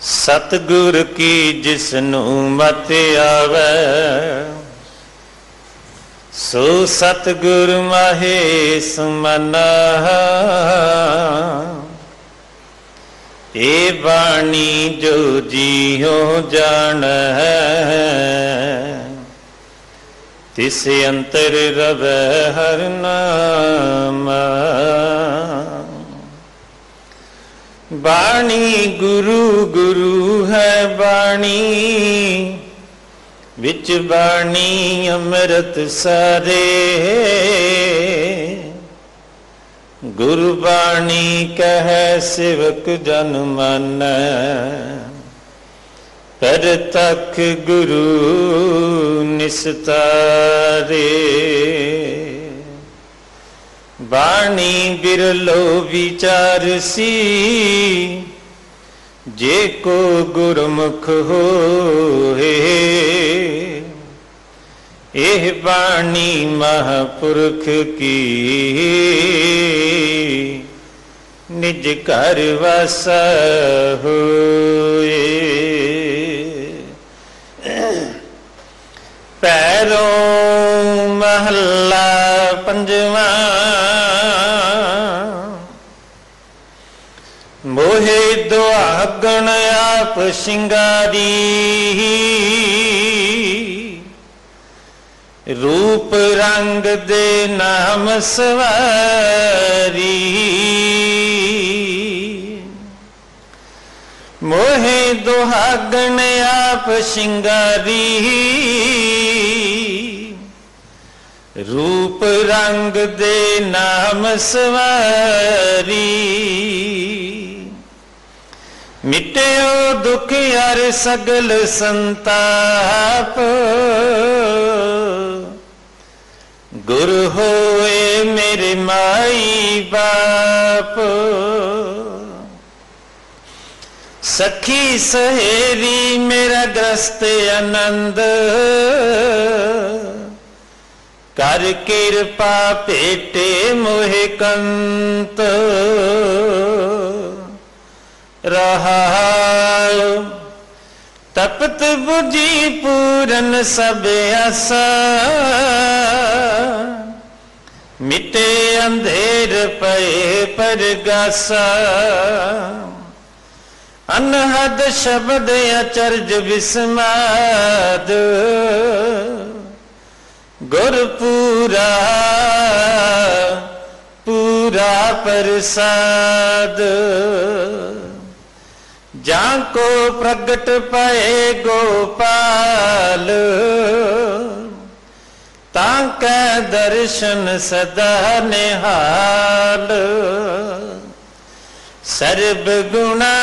सतगुर की जिसनू मत आवे, सो सतगुर माहे सुमना। ए बाणी जो जियो जान है, तिस अंतर रवै हर नाम। बाणी गुरु गुरु है बाणी, विच बाणी अमृत सारे। गुरु बाणी कह सेवक जन मानै, पर तक गुरु निस्तारे। बाणी बिरलो विचारसी, जे को गुरमुख होए। एह बाणी महापुरख की, निज घर वासा होए। पैरों महला पंजवा, मोहे दुआगण आप शिंगारी। रूप रंग दे नाम सवारी। मोहे दुहागण आप शिंगारी। रूप रंग दे नाम सवारी। मिट्यो दुख यार सगल संताप, गुरु होए मेरे माई बाप। सखी सहेली मेरा ग्रस्त आनंद, कर कृपा पेटे मोहे कंत। रहा तपत बुझी पूरन सब आसा, मिटे अंधेर पए परगासा। अनहद शब्द अचरज विस्माद, गुर पूरा पूरा प्रसाद। जाको प्रगट पाए गोपाल, ताका दर्शन सदा निहाल। सर्ब गुणा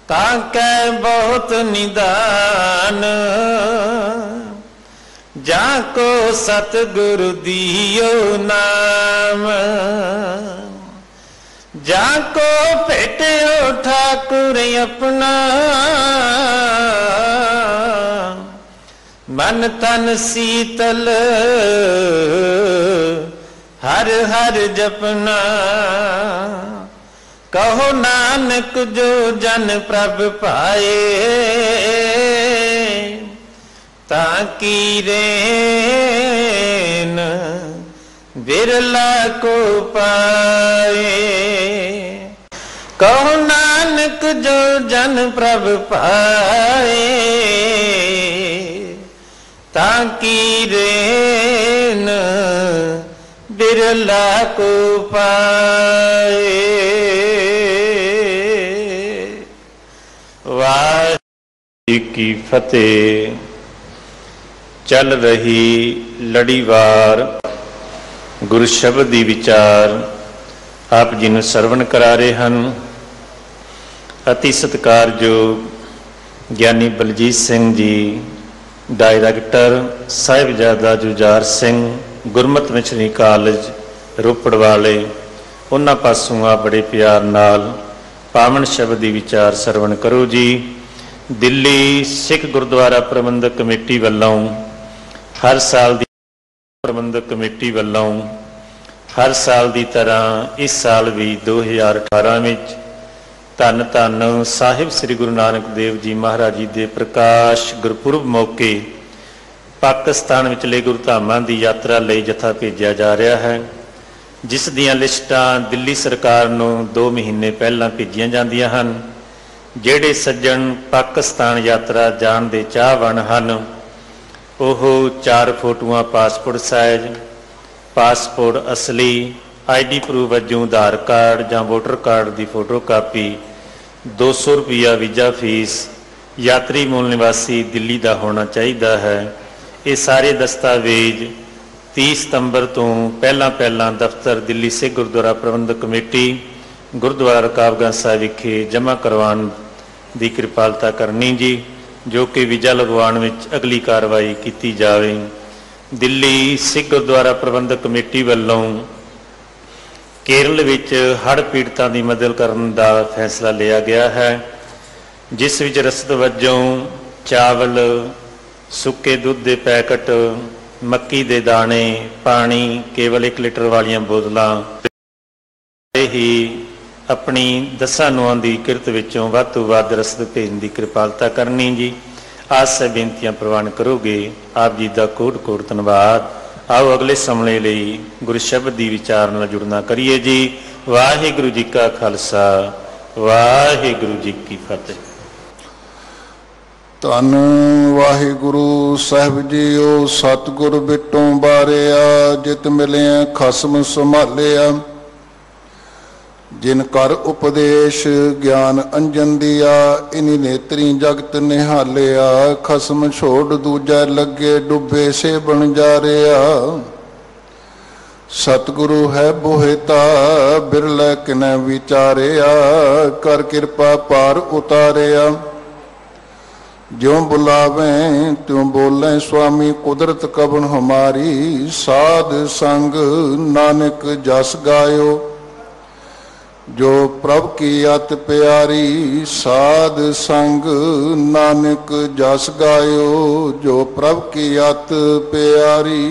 ताका बहुत निदान, जाको सतगुरु दियो नाम। जाको भेटो ठाकुर अपना, मन तन शीतल हर हर जपना। कहो नानक जो जन प्रभ पाए, ताकी रेन बिरला को पाए। कहो नानक जो जन प्रभ पाए, ताकी रेन बिरला को पाए। वाहिगुरू जी की फतेह। चल रही लड़ीवार गुरु शब्द दी विचार आप जी नूं सरवण करा रहे हैं। अति सत्कारयोग Giani Baljit Singh ji, director Sahibzada Jujhar Singh Gurmat missionary college Ropar वाले, उन्हां पासों आ बड़े प्यार नाल पावन शब्द दी विचार सरवण करो जी। दिल्ली सिख गुरुद्वारा प्रबंधक कमेटी वालों हर साल दी प्रबंधक कमेटी वालों हर साल की तरह इस साल भी 2018 ਵਿੱਚ ਧੰਨ ਧੰਨ ਸਾਹਿਬ ਸ੍ਰੀ ਗੁਰੂ ਨਾਨਕ ਦੇਵ ਜੀ ਮਹਾਰਾਜ ਜੀ ਦੇ ਪ੍ਰਕਾਸ਼ ਗੁਰਪੁਰਬ ਮੌਕੇ ਪਾਕਿਸਤਾਨ ਵਿਚਲੇ ਗੁਰਧਾਮਾਂ ਦੀ ਯਾਤਰਾ ਲਈ ਜਥਾ ਭੇਜਿਆ ਜਾ ਰਿਹਾ ਹੈ, ਜਿਸ ਦੀਆਂ ਲਿਸਟਾਂ ਦਿੱਲੀ ਸਰਕਾਰ ਨੂੰ 2 ਮਹੀਨੇ ਪਹਿਲਾਂ ਭੇਜੀਆਂ ਜਾਂਦੀਆਂ ਹਨ। ਜਿਹੜੇ ਸੱਜਣ ਪਾਕਿਸਤਾਨ ਯਾਤਰਾ ਜਾਣ ਦੇ ਚਾਹਵਾਨ ਹਨ ਉਹ 4 ਫੋਟੋਆਂ ਪਾਸਪੋਰਟ ਸਾਈਜ਼, ਪਾਸਪੋਰਟ ਅਸਲੀ, ID ਪ੍ਰੂਫ ਵਜੋਂ ਆਧਾਰ ਕਾਰਡ ਜਾਂ ਵੋਟਰ ਕਾਰਡ ਦੀ ਫੋਟੋ ਕਾਪੀ, 200 ਰੁਪਈਆ ਵੀਜ਼ਾ ਫੀਸ, ਯਾਤਰੀ ਮੂਲ ਨਿਵਾਸੀ ਦਿੱਲੀ ਦਾ ਹੋਣਾ ਚਾਹੀਦਾ ਹੈ। ਇਹ ਸਾਰੇ ਦਸਤਾਵੇਜ਼ 30 ਸਤੰਬਰ ਤੋਂ ਪਹਿਲਾਂ ਦਫ਼ਤਰ ਦਿੱਲੀ ਸਿੱਖ ਗੁਰਦੁਆਰਾ ਪ੍ਰਬੰਧਕ ਕਮੇਟੀ ਗੁਰਦੁਆਰਾ ਰਕਾਬਗੰਜ ਸਾਹਿਬ ਵਿਖੇ ਜਮ੍ਹਾਂ ਕਰਵਾਉਣ ਦੀ ਕਿਰਪਾਲਤਾ ਕਰਨੀ ਜੀ, ਜੋ ਕਿ ਵੀਜ਼ਾ ਲਗਵਾਉਣ ਵਿੱਚ ਅਗਲੀ ਕਾਰਵਾਈ ਕੀਤੀ ਜਾਵੇ। ਦਿੱਲੀ ਸਿੱਖ ਗੁਰਦੁਆਰਾ ਪ੍ਰਬੰਧਕ ਕਮੇਟੀ ਵੱਲੋਂ ਕੇਰਲ ਵਿੱਚ ਹੜ੍ਹ ਪੀੜਤਾਂ ਦੀ ਮਦਦ ਕਰਨ ਦਾ ਫੈਸਲਾ ਲਿਆ ਗਿਆ ਹੈ, ਜਿਸ ਵਿੱਚ ਰਸਦ ਵਜੋਂ ਚਾਵਲ, ਸੁੱਕੇ ਦੁੱਧ ਦੇ ਪੈਕਟ, ਮੱਕੀ ਦੇ ਦਾਣੇ, ਪਾਣੀ, ਕੇਵਲ 1 ਲੀਟਰ ਵਾਲੀਆਂ ਬੋਤਲਾਂ ਹੀ ਆਪਣੀ 10 ਨੂੰਹਾਂ ਦੀ ਕਿਰਤ ਵਿੱਚੋਂ ਵੱਧ ਤੋਂ ਵੱਧ ਰਸਦ ਭੇਜਣ ਦੀ ਕਿਰਪਾਲਤਾ ਕਰਨੀ ਜੀ। ਆਸ ਹੈ ਬੇਨਤੀਆਂ ਪ੍ਰਵਾਨ ਕਰੋਗੇ। ਆਪ ਜੀ ਦਾ ਕੋਟ ਕੋਟ ਧੰਨਵਾਦ। आओ अगले समले ਲਈ गुरु शब्द ਦੀ ਵਿਚਾਰ ਨਾਲ ਜੁੜਨਾ ਕਰੀਏ ਜੀ। ਵਾਹਿਗੁਰੂ ਜੀ ਕਾ ਖਾਲਸਾ, ਵਾਹਿਗੁਰੂ ਜੀ ਕੀ ਫਤਿਹ। ਧੰਨ ਵਾਹਿਗੁਰੂ ਸਾਹਿਬ ਜੀਓ, ਸਤਿਗੁਰ ਬਿਟੋਂ ਬਾਰਿਆ, ਜਿਤ ਮਿਲਿਆ ਖਸਮ ਸੰਭਾਲਿਆ। जिन कर उपदेश ज्ञान अंजन दिया, इन्हीं नेत्री जगत निहालिया। खसम छोड़ दूजा लगे, डुबे से बन जा रहा। सतगुरु है बोहेता, बिरला किने विचारिया। कर कृपा पार उतारिया, ज्यों बुलावें त्यों बोलें स्वामी, कुदरत कबन हमारी। साध संग नानक जस गायो, जो प्रभ की अत प्यारी। साध संग नानक जस गायो, जो प्रभ की अत प्यारी।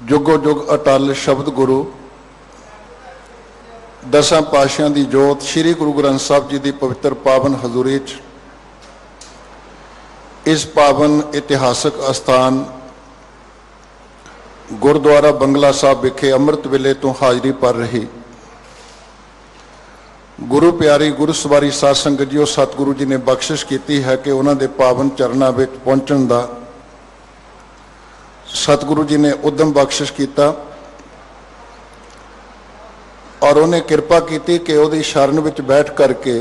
जुगो जुग अटल शब्द गुरु, 10 पातशाहां दी जोत श्री गुरु ग्रंथ साहब जी की पवित्र पावन हजूरी च इस पावन इतिहासक अस्थान गुरुद्वारा बंगला साहब विखे अमृत वेले तो हाजरी पर रही गुरु प्यारी गुरु सवारी साध संगत जी, सतगुरु जी ने बख्शिश की है कि उन्होंने पावन चरणों में पहुँचने का सतगुरु जी ने उद्यम बख्शिश किया और उन्हें कृपा की कि उहदी शरण में बैठ करके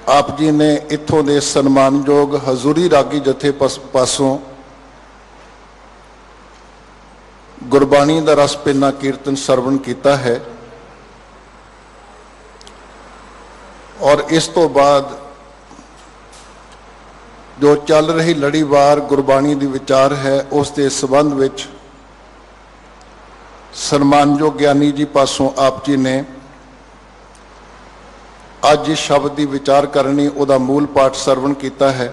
आप जी ने इत्थों के सन्मानयोग हजूरी रागी जथे पासों गुरबाणी का रस पिना कीर्तन सरवण किया है। और इस तो बाद जो चल रही लड़ीवार गुरबाणी की विचार है उसके संबंध में सन्मानयोग ज्ञानी जी पासों आप जी ने अज इस शब्द की विचार करनी उहदा मूल पाठ सरवण किया है।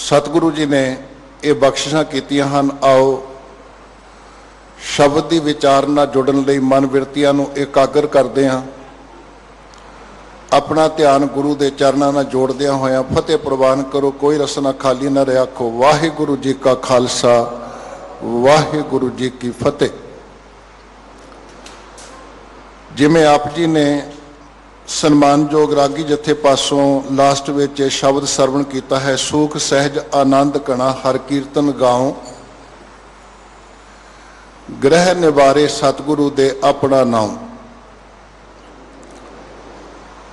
सतगुरु जी ने ये बख्शिशां कीतियां हन। आओ शब्द की विचार नाल जुड़न लई मन विरतियां नूं एकागर करदे हां, अपना ध्यान गुरु के चरणों नाल जोड़दियां होया फतेह प्रवान करो। कोई रसना खाली न रखो। वाहिगुरू जी का खालसा, वाहिगुरू जी की फतेह। जिमें आप जी ने सन्मानयोग रागी जथे पासों लास्ट विच शब्द सरवण किया है, सूख सहज आनंद कणा हर कीर्तन गाओ, ग्रह निवारे सतगुरु दे अपना नाम।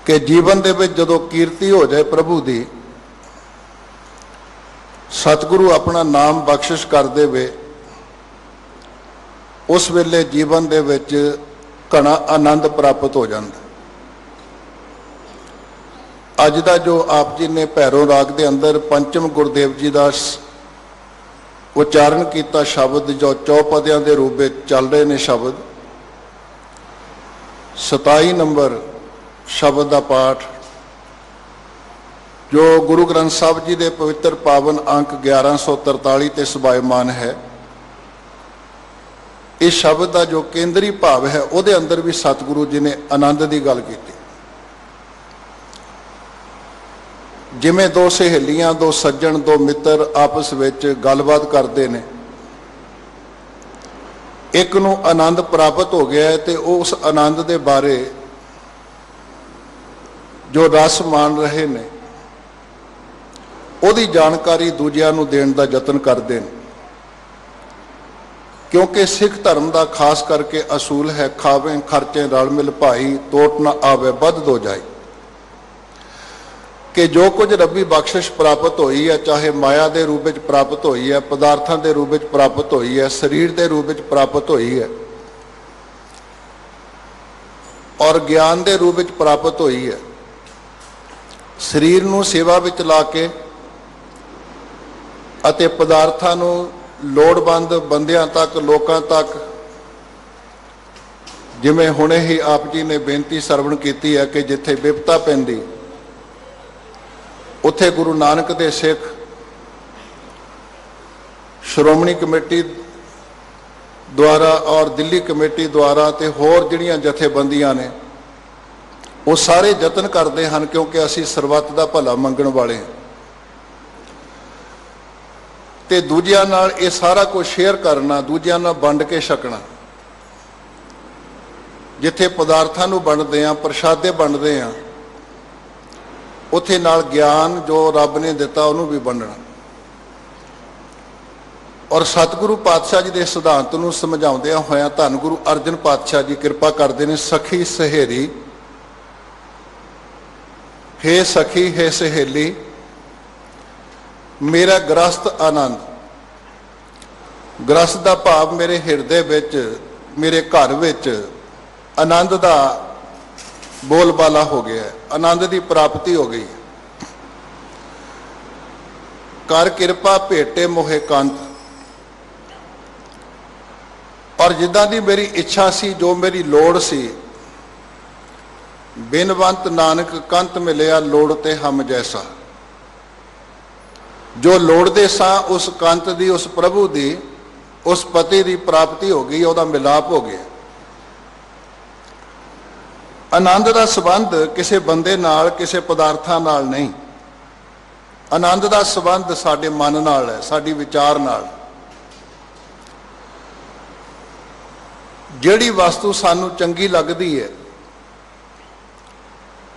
कि जीवन दे विच जदों कीर्ति हो जाए प्रभु दी, सतगुरु अपना नाम बख्शिश कर देवे, उस वेले जीवन दे विच घना आनंद प्राप्त हो जाता। अज का जो आप जी ने भैरों राग के अंदर पंचम गुरुदेव जी का उच्चारण किया शब्द जो चौपदियां के रूप में चल रहे हैं शब्द 27 नंबर शब्द का पाठ जो गुरु ग्रंथ साहब जी के पवित्र पावन अंक 1143 ते सुभायमान है। इस शब्द का जो केंद्री भाव है उसके अंदर भी सतगुरु जी ने आनंद की गल की। जिमें दो सहेलियां, दो सज्जन, दो मित्र आपस में गलबात करते हैं, एक नूं आनंद प्राप्त हो गया है तो उस आनंद के बारे जो रस मान रहे ने उसकी जानकारी दूजिਆਂ ਨੂੰ देण ਦਾ यतन करते हैं। क्योंकि सिख धर्म का खास करके असूल है, खावे खर्चे रल मिल भाई, तोट ना आवे बद दो जाए। कि जो कुछ रब्बी बख्शिश प्राप्त हुई है, चाहे माया के रूप में प्राप्त हुई है, पदार्थों के रूप में प्राप्त हुई है, शरीर के रूप में प्राप्त हुई है और ज्ञान के रूप में प्राप्त हुई है, शरीर नूं सेवा विच ला के अते पदार्थां नूं लोड़वंद बंदियां तक, लोकां तक, जिवें हुणे ही आप जी ने बेनती सरवण की है कि जिथे विपता पैंदी उत्थे गुरु नानक दे सिख श्रोमणी कमेटी द्वारा और दिल्ली कमेटी द्वारा ते होर जिहड़ियां जथेबंदियां ने वो सारे यतन करते हैं, क्योंकि असी सरबत का भला मंगण वाले हैं ते दूजिਆਂ नाल ये सारा कुछ शेयर करना, दूजिਆਂ नाल वंड के छकना। जिथे पदार्थां नूं वंडदे हैं, प्रशादे वंडदे हैं, उत्थे नाल ज्ञान जो रब ने दिता उन्होंने भी वंडना। और सतगुरु पातशाह जी के सिद्धांत नूं समझाउंदियां होइयां धन गुरु अर्जन पातशाह जी कृपा करते हैं। सखी सहेरी, हे सखी हे सहेली, मेरा गृहस्थ आनंद, गृहस्थ का भाव मेरे हिरदे विच, मेरे घर विच आनंद का बोलबाला हो गया है, आनंद की प्राप्ति हो गई। कर किरपा भेटे मोहे कंत, और जिदा दी मेरी इच्छा सी, जो मेरी लोड़ सी, बिनवंत नानक कंत मिलिया लोड़ ते हम जैसा। जो लोड़दे सा उस कंत दी, उस प्रभु दी, उस पति की प्राप्ति हो गई, उसका मिलाप हो गया। आनंद का संबंध किसी बंदे नाल, किसी पदार्थां नाल नहीं। आनंद का संबंध साडे मन नाल है, साडी विचार नाल। जिहड़ी वस्तु सानू चंगी लगदी है,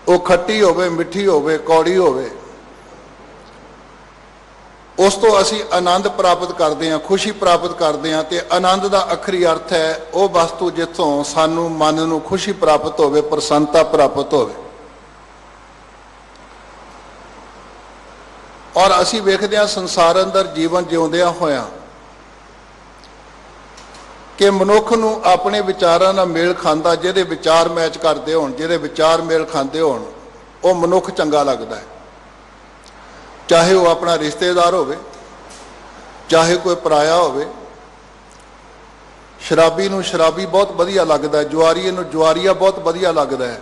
वो खट्टी होवे, मिठी होवे, कौड़ी होवे, उस तो असी आनंद प्राप्त करते हैं, खुशी प्राप्त करते हैं। तो आनंद का आखिरी अर्थ है वो वस्तु जिथों सानू मन नू खुशी प्राप्त होवे, प्रसन्नता प्राप्त होवे। और असी वेखदे हां संसार अंदर जीवन जिउंदियां होया कि मनुख नू अपने विचारां नाल मेल खांदा, जिहदे विचार मैच करदे होण, जिहदे विचार मेल खांदे होण, वो मनुख चंगा लगदा है। चाहे वो अपना रिश्तेदार होवे, चाहे कोई पराया होवे। शराबी नू शराबी बहुत वधिया लगदा है, जुआरीए नू जुआरीआ बहुत वधिया लगदा है,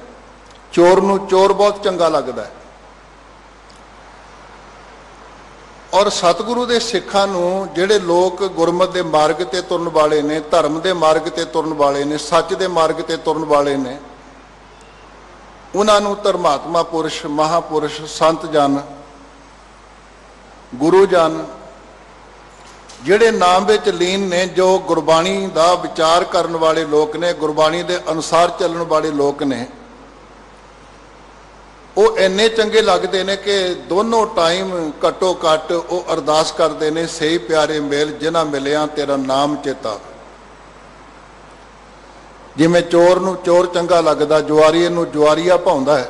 चोर नू चोर बहुत चंगा लगदा है। और सतगुरु के सिखां नू जिहड़े लोग गुरमत के मार्ग ते तुरन वाले ने, धर्म के मार्ग ते तुरन वाले ने, सच के मार्ग ते तुरन वाले ने, उन्हां नू धर्मात्मा पुरुष, महापुरुष, संत जन, गुरु जन जिहड़े नाम विच लीन ने, जो गुरबाणी का विचार करने वाले लोग ने, गुरबाणी के अनुसार चलने वाले लोग ने, वो इन्ने चंगे लगते हैं कि दोनों टाइम घट्टो घट वो अरदास करते हैं, सही प्यारे मेल जिन्हां मिलिया तेरा नाम चेता। जिमें चोर नू चोर चंगा लगता, जुआरीए नू जुआरीआ भाउंदा है,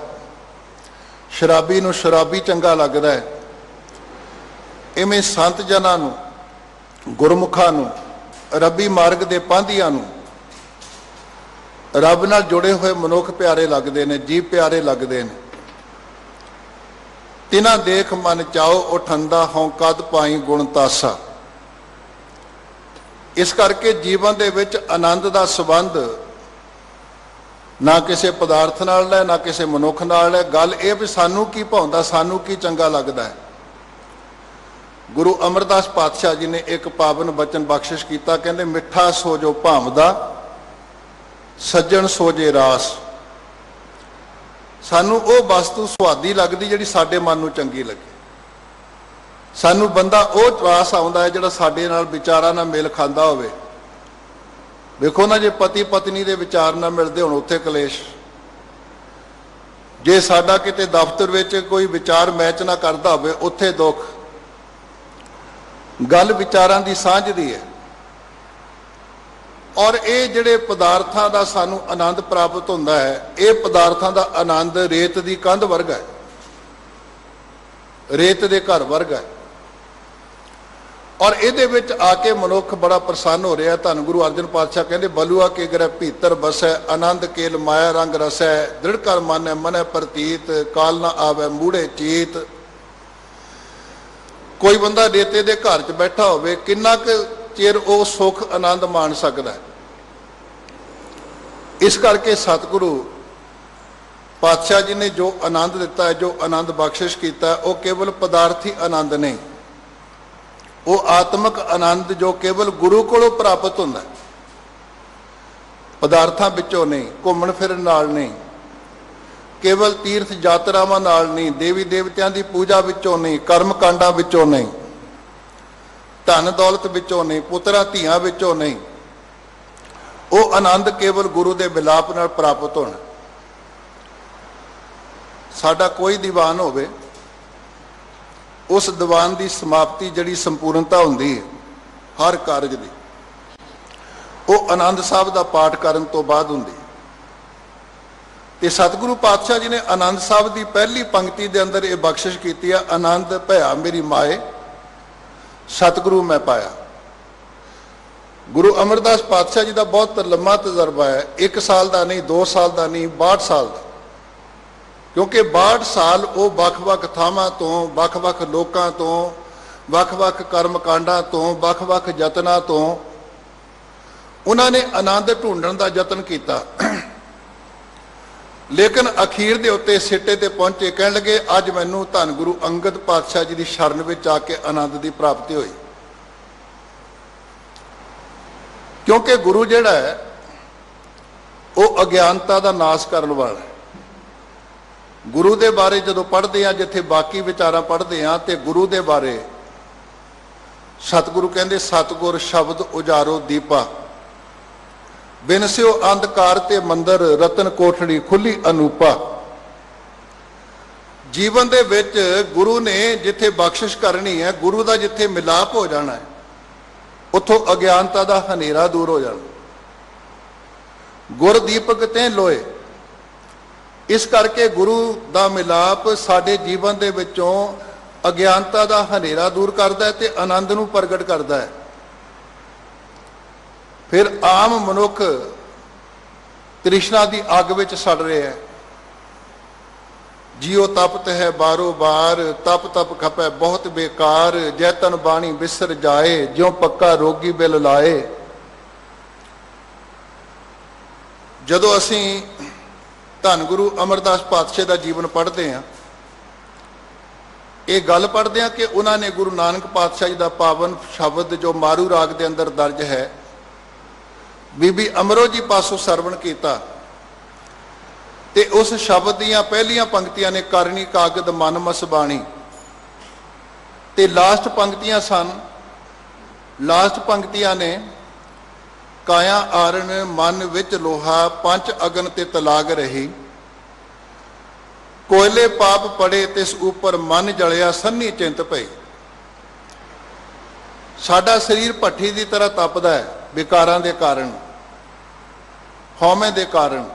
शराबी नू शराबी चंगा लगता है, इवें संत जनां नू, गुरमुखां नू, रब्बी मार्ग के पांधियां नू, रब नाल जुड़े हुए मनुख प्यारे लगते हैं, जीव प्यारे लगते हैं। तिना देख मन चाओ उठंदा हों कद पाई गुण तासा। इस करके जीवन दे विच आनंद का संबंध ना किसी पदार्थ नाल है ना किसी मनुख नाल है। गल ये भी सानू की भाउंदा, सानू की चंगा लगता है। गुरु अमरदास पातशाह जी ने एक पावन बचन बख्शिश किया, कहते मिठा सो जो भावदा सज्जन सोजे रास। सानू वो वस्तु सुआदी लगती जिहड़ी साडे मन नूं चंगी लगे। सानू बंदा वो रास आउंदा है जिहड़ा साडे नाल विचारां नाल मेल खांदा होवे। देखो ना, जे पति पत्नी दे विचार ना मिलते हुण उत्थे कलेश, जे साडा किते दफ्तर विच कोई विचार मैच ना करता होवे उत्थे दुख। गल विचारां दी सांझ दी है। और ये जिहड़े पदार्थां दा सानू आनंद प्राप्त हुंदा है, ये पदार्थां दा आनंद रेत दी कंध वर्गा है, रेत दे घर वर्गा है। और इहदे विच आके मनुख बड़ा प्रसन्न हो रहा। धन गुरु अर्जन पातशाह कहते बलुआ के ग्रह भीतर बसै, आनंद केल माया रंग रसै, दृढ़ कर मन है मन प्रतीत, काल ना आवे मूढ़े चीत। कोई बंदा रेते दे घर च बैठा होवे, किन्ना क चिर वो सुख आनंद मान सकता है। इस करके सतगुरु पातशाह जी ने जो आनंद दिता है, जो आनंद बख्शिश किया है, वो केवल पदार्थी आनंद नहीं, वो आत्मक आनंद जो केवल गुरु कोलों प्राप्त होता है, पदार्थां विचों नहीं, घूमण फिरन नाल नहीं, केवल तीर्थ यात्रावां नाल नहीं, देवी देवतियां दी पूजा विचों नहीं, कर्म कांडां विचों नहीं, धन दौलत विचों नहीं, पुत्रां धीआं विचों नहीं। वो आनंद केवल गुरु दे विलाप नाल प्राप्त होना। साडा कोई दीवान होवे, उस दीवान की समाप्ति जिहड़ी संपूर्णता हुंदी है हर कारज दी, वो आनंद साहब का पाठ करन तो बाद हुंदी। ते सतगुरु पातशाह जी ने आनंद साहब की पहली पंक्ति के अंदर ये बख्शिश की है, आनंद भया मेरी माए सतगुरु मैं पाया। गुरु अमरदास पातशाह जी का बहुत लंबा तजर्बा है, 1 साल का नहीं, 2 साल का नहीं, 62 साल का। क्योंकि 62 साल वो ਵੱਖ-ਵੱਖ ਥਾਵਾਂ ਤੋਂ, ਵੱਖ-ਵੱਖ ਲੋਕਾਂ ਤੋਂ, ਵੱਖ-ਵੱਖ कर्म कांडां ਤੋਂ, ਵੱਖ-ਵੱਖ ਯਤਨਾਂ ਤੋਂ उन्होंने आनंद ढूंढण का यतन किया। लेकिन अखीर के उत्ते सिट्टे ते पहुंचे, कह लगे अज मैनू धन गुरु अंगद पातशाह जी की शरण में आके आनंद की प्राप्ति हुई। क्योंकि गुरु जिहड़ा है वो अज्ञानता का नाश करने वाला है। गुरु के बारे जो पढ़ते हैं, जिथे बाकी विचार पढ़ते हैं, तो गुरु के बारे सतगुरु कहते सतगुर शब्द उजारो दीपा, बिनस्यो अंधकार ते मंदिर रतन कोठड़ी खुली अनूपा। जीवन दे विच गुरु ने जिथे बख्शिश करनी है, गुरु का जिथे मिलाप हो जाना है, उथों अज्ञानता का हनेरा दूर हो जाना। गुर दीपक ते लोए। इस करके गुरु का मिलाप साडे जीवन दे विचों अज्ञानता का हनेरा दूर करता है, ते आनंद नूं प्रगट करता है। फिर आम मनुख तृष्णा की अग विच सड़ रहे हैं। जियो तपत है बारो बार, तप तप खपै बहुत बेकार, जैतन बाणी बिसर जाए, ज्यों पक्का रोगी बिल लाए। जदों असीं धन गुरु अमरदास पातशाह का जीवन पढ़ते हैं, ये गल पढ़ते हैं कि उन्होंने गुरु नानक पातशाह जी का पावन शब्द जो मारू राग के अंदर दर्ज है, बीबी अमरो जी पासों सरवण किया, ते उस शब्द दियां पहलियां पंक्तियां ने करनी कागद मन मसबाणी, ते लास्ट पंक्तियां सन, लास्ट पंक्तियां ने काया आरण मन विच लोहा, पंच अगन ते तलाग रही, कोयले पाप पड़े तिस ऊपर मन जलिया, सन्नी चिंत पई। साडा शरीर भट्ठी की तरह तपदा है विकारां दे कारण, हौमे दे कारण।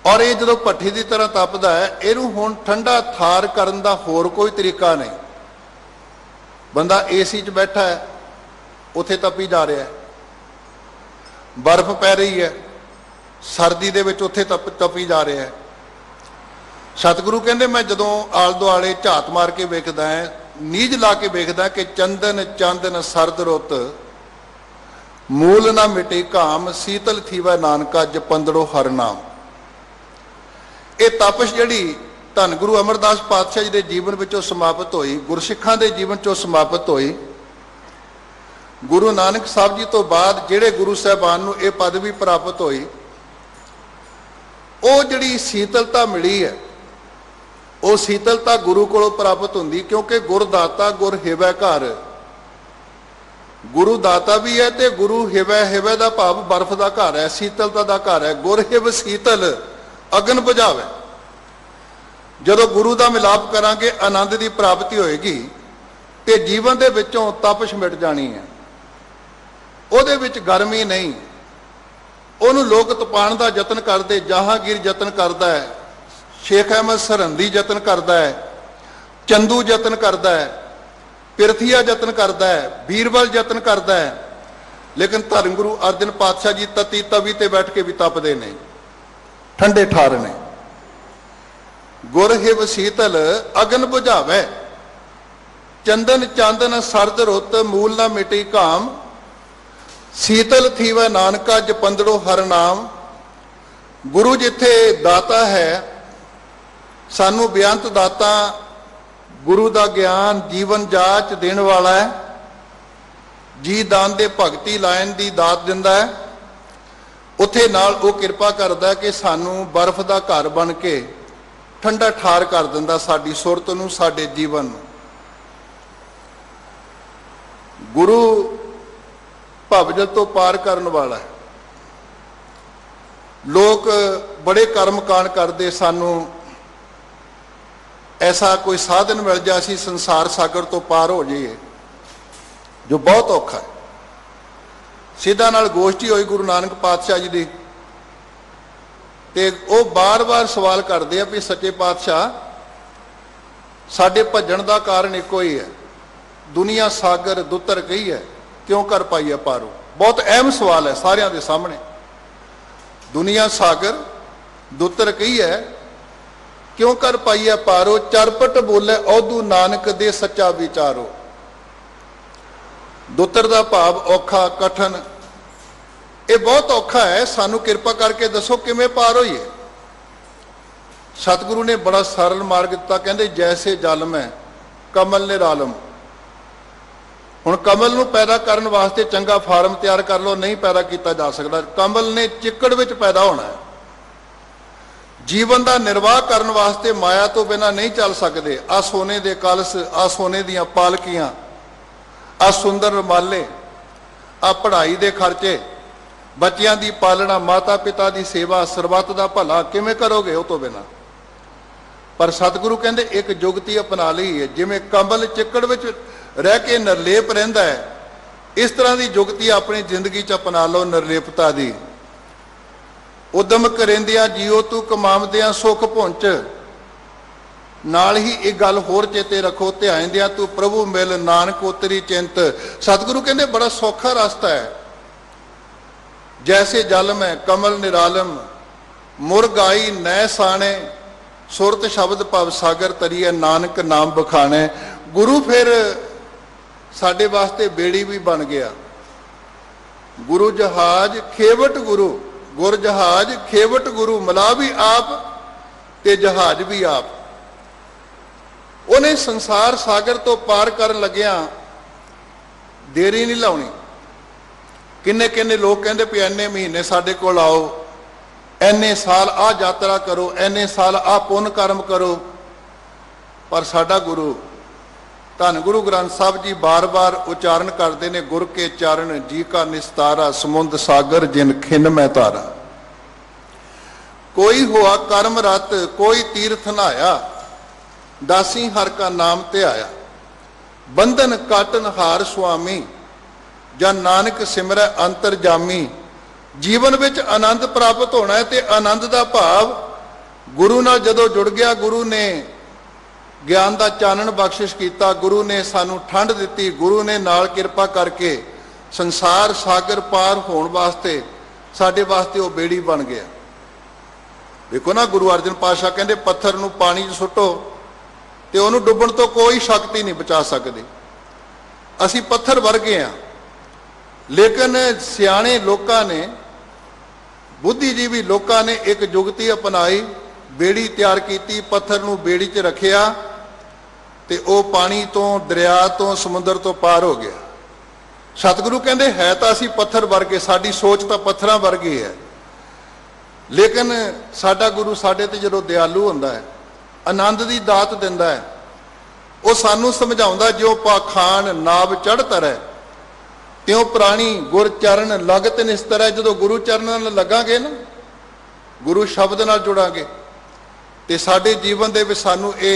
और ये जो भट्ठी की तरह तपदा है, इहनूं हुण ठंडा थार करन दा होर कोई तरीका नहीं। बंदा एसी च बैठा है, उत्थे तपी जा रहा है, बर्फ पै रही है, सर्दी दे विच उत्थे तपी जा रहा है। सतगुरु कहंदे मैं जदों आल दुआले झात मार के वेखदा है, नीज ला के वेखदा कि चंदन चांदन सरद रुत, मूल ना मिटे घाम शीतल थीवै नानका जपंदड़ो हर नाम। ये तपश जिहड़ी धन गुरु अमरदास पातशाह जी के जीवन विचों समाप्त हुई, गुरसिखां दे जीवन चों समाप्त हुई। गुरु नानक साहब जी तो बाद जिहड़े गुरु साहबान नूं ये पदवी प्राप्त हुई, वो जिहड़ी शीतलता मिली है, वो शीतलता गुरु कोलों प्राप्त हुंदी, क्योंकि गुरदाता गुर हिवै घर। गुरु दाता भी है तो गुरु हिवै, हिवै दा भाव बर्फ का घर है, शीतलता का घर है। गुर हिव शीतल अगन बुझावे। जदों गुरु का मिलाप करांगे आनंद की प्राप्ति होएगी तो जीवन के विचों तपश मिट जानी है। ਉਹਦੇ ਵਿੱਚ गर्मी नहीं, ਉਹਨੂੰ लोग तपाण का यतन करते, जहांगीर यतन करता है, शेख अहमद सरहंदी यतन करता है, चंदू यतन करता है, पिरथिया यतन करता है, बीरबल यतन करता है, लेकिन धर्म गुरु अर्जन पातशाह जी तती तवी ते बैठ के भी तपदे ने, ठंडे ठार ने। गुर हिव शीतल अगन बुझावे, चंदन चांदन सरद रुत मूल ना मिटी घाम, शीतल थीवै नानका जपंदड़ो हर नाम। गुरु जिथे दाता है, सानू बेअंत दाता गुरु का ज्ञान जीवन जाच देने वाला है, जी दान दे भगती लाइन की दात दिंदा है। उत्थे नाल वो किरपा करदा है कि सानू बर्फ का घर बन के ठंडा ठार कर दिंदा साडी सुरत नूं, साडे जीवन नूं। गुरु भवजल तो पार करने वाला है। लोग बड़े कर्म कांड करते, सानू ऐसा कोई साधन मिल जाए असीं संसार सागर तो पार हो जाइए, जो बहुत औखा है। सिद्धां नाल गोष्ठी हुई गुरु नानक पातशाह जी की, ते वो बार बार सवाल करते हैं भी सच्चे पातशाह साडे भजन का कारण एको ही है, दुनिया सागर दुतर कही है, क्यों कर पाई है पारो। बहुत अहम सवाल है सारिਆਂ ਦੇ सामने। दुनिया सागर दुतर कही है, क्यों कर पाई है पारो, चरपट बोले औदू नानक दे सच्चा विचारो। दुतर का भाव औखा कठन, ये बहुत औखा है, सानू किरपा करके दसो किवें पार होइए। सतगुरु ने बड़ा सरल मार्ग दिता, कहते जैसे जल में कमल निरालम। हुण कमल नूं पैदा करने वास्ते चंगा फार्म तैयार कर लो, नहीं पैदा किया जा सकता। कमल ने चिक्कड़ विच पैदा होना है। जीवन का निर्वाह करने वास्ते माया तो बिना नहीं चल सकते। आ सोने दे कलश, आ सोने दियां पालकियां, आ सुंदर रुमाले, आ पढ़ाई दे खर्चे, बच्चियां दी पालना, माता पिता की सेवा, सरबत का भला किवें करोगे उस तो बिना। पर सतगुरु कहते एक जुगती अपना ली है, जिवें कमल चिक्कड़ विच रह के निर्लेप रहिंदा है, इस तरह की जुगती अपनी जिंदगी च अपना लो, निर्लेपता की। उदम करेंदियां जियो तू कमावदियां सुख पहुंच, नाल ही एक गल होर चेते रखो, ध्यानदियां तू प्रभु मिल नानक उतरी चिंत। सतगुरु कहते बड़ा सौखा रास्ता है। जैसे जल में कमल निरालम, मुरगाई नੈ साणे, सुरत शब्द पव सागर तरीए, नानक नाम बखाने। गुरु फिर साडे वास्ते बेड़ी भी बन गया। गुरु जहाज खेवट गुरु, गुर जहाज खेवट गुरु, मिला भी आप ते जहाज भी आप। उन्हें संसार सागर तो पार करन लग्या देरी नहीं लाउणी। किन्ने किन्ने लोग कहते भी इन्ने महीने साडे कोल आओ, इन्ने साल आ यात्रा करो, इन्ने साल आ पुण्य कर्म करो। पर साडा गुरु धन गुरु ग्रंथ साहब जी बार बार उच्चारण करते हैं, गुर के चरण जी का निस्तारा, समुंद सागर जिन खिन में तारा। कोई हुआ कर्म रत, कोई तीर्थ नहाया, दासी हर का नाम ध्याया। बंधन काटन हार स्वामी, जन नानक सिमरै अंतर जामी। जीवन विच आनंद प्राप्त होना है, तो आनंद का भाव गुरु नाल जदों जुड़ गया, गुरु ने ज्ञान का चानन बख्शिश किया, गुरु ने सानू ठंड दी, गुरु ने नाल किरपा करके संसार सागर पार होने वास्ते साडे वास्ते वो बेड़ी बन गया। देखो ना, गुरु अर्जन पातशाह कहते पत्थर नूं पानी च सुट्टो तो उन्होंने डुबण तो कोई शक्ति नहीं बचा सकती। असी पत्थर वर्गे हाँ, लेकिन सियाणे लोगों ने, बुद्धिजीवी लोगों ने एक जुगती अपनाई, बेड़ी तैयार की, पत्थर नूं बेड़ी च रखिया ते वो पानी तो, दरिया तो, समुद्र तो पार हो गया। सतगुरु कहते है तो असी पत्थर वर्गे, साडी सोच तो पत्थरां वर्गी है, लेकिन साडा गुरु साडे ते जदों दयालु हुंदा है, आनंद की दात दिंदा है, वो सानू समझाउंदा जो पाखान नाव चढ़ तरह त्यों प्राणी गुर चरण लगत निस्तर है। जो गुरु चरणों नाल लगांगे ना, गुरु शब्द नाल जुड़ांगे तो साडे जीवन दे विच सानू ये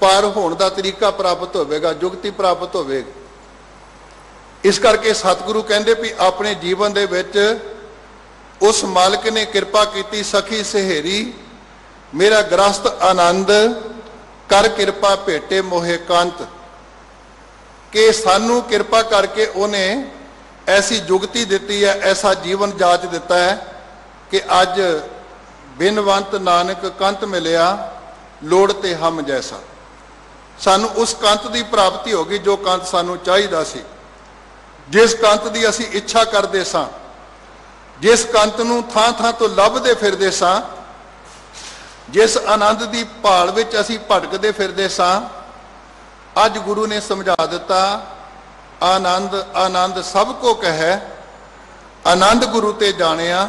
पार होने का तरीका प्राप्त होवेगा, जुगती प्राप्त होवेगी। इस करके सतगुरु कहंदे भी अपने जीवन दे विच उस मालिक ने कृपा की, सखी सहेरी मेरा ग्रस्त आनंद कर कृपा भेटे मोहे कांत, कि सानू कृपा करके उन्हें ऐसी जुगती दी है, ऐसा जीवन जाच दिता है कि अज बिनवंत नानक कंत मिलिया लोड़ ते हम जैसा। सानू उस कंत की प्राप्ति होगी जो कंत सानू चाहिदा सी, जिस कंत की असी इच्छा करते सां, जिस कंत नूं थां थां तो लभदे फिरदे सां, जिस आनंद की भाल विच असी भटकदे फिरदे सां, अज गुरु ने समझा दिता आनंद आनंद सब को कहे, आनंद गुरु ते जानिया,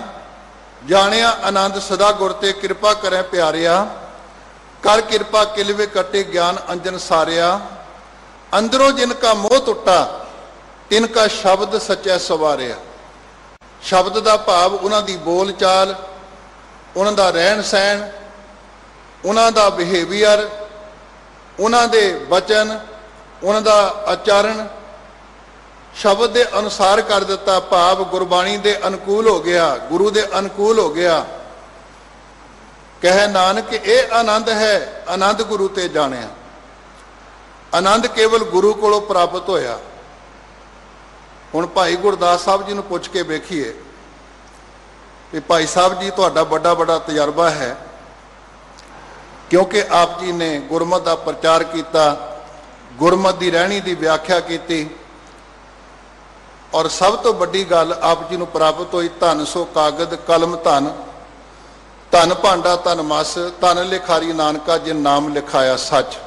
जानिया आनंद सदा गुर ते कृपा करें प्यारिया, कर कृपा किलवे कटे ज्ञान अंजन सारिया, अंदरों जिनका मोह टुटा तिनका शब्द सच्चा सवारिया। शब्द का भाव उन्हां दी बोल चाल, उन्हां दा रहन सहन, उन्हां दा बिहेवियर, उन्हां दे वचन, उन्हां दा आचरण शब्द के अनुसार कर दिता। भाव गुरबाणी के अनुकूल हो गया, गुरु के अनुकूल हो गया। कहे नानक ये आनंद है, आनंद गुरु ते जानिया। आनंद केवल गुरु कोलों प्राप्त होया। हुण भाई गुरदास साहब जी नूं पुछ के वेखीए कि भाई साहब जी तुहाडा बड़ा बड़ा तजर्बा है, क्योंकि आप जी ने गुरमत का प्रचार किया, गुरमत की रहनी की व्याख्या की, और सब तो बड़ी गल आप जी नूं प्राप्त हुई धन सो कागद कलम धन, धन भांडा धन मस, धन लिखारी नानका जिन नाम लिखाया सच।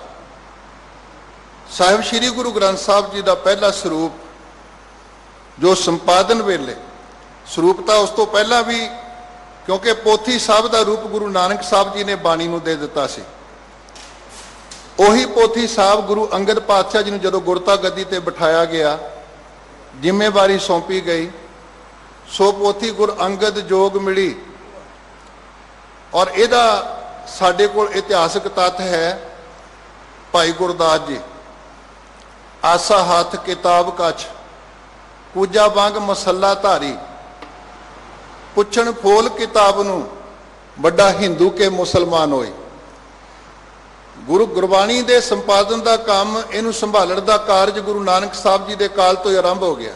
साहिब श्री गुरु ग्रंथ साहब जी का पहला स्वरूप जो संपादन वेले, स्वरूप तो उस तो पहला भी, क्योंकि पोथी साहब का रूप गुरु नानक साहब जी ने बाणी नूं दे दिता सी। उही पोथी साहब गुरु अंगद पातशाह जी नूं जदों गुरता गद्दी ते बिठाया गया, जिम्मेवारी सौंपी गई, सो पोथी गुर अंगद जोग मिली। और इहदा साडे कोल इतिहासक तत्थ है, भाई गुरदास जी आसा हाथ किताब कछ, कूजा वांग मसला धारी, पुछण फोल किताब नूं बड़ा हिंदू के मुसलमान होए। गुरु गुरबाणी के संपादन का काम, इनू संभालण का कारज गुरु नानक साहब जी के काल तो ही आरंभ हो गया,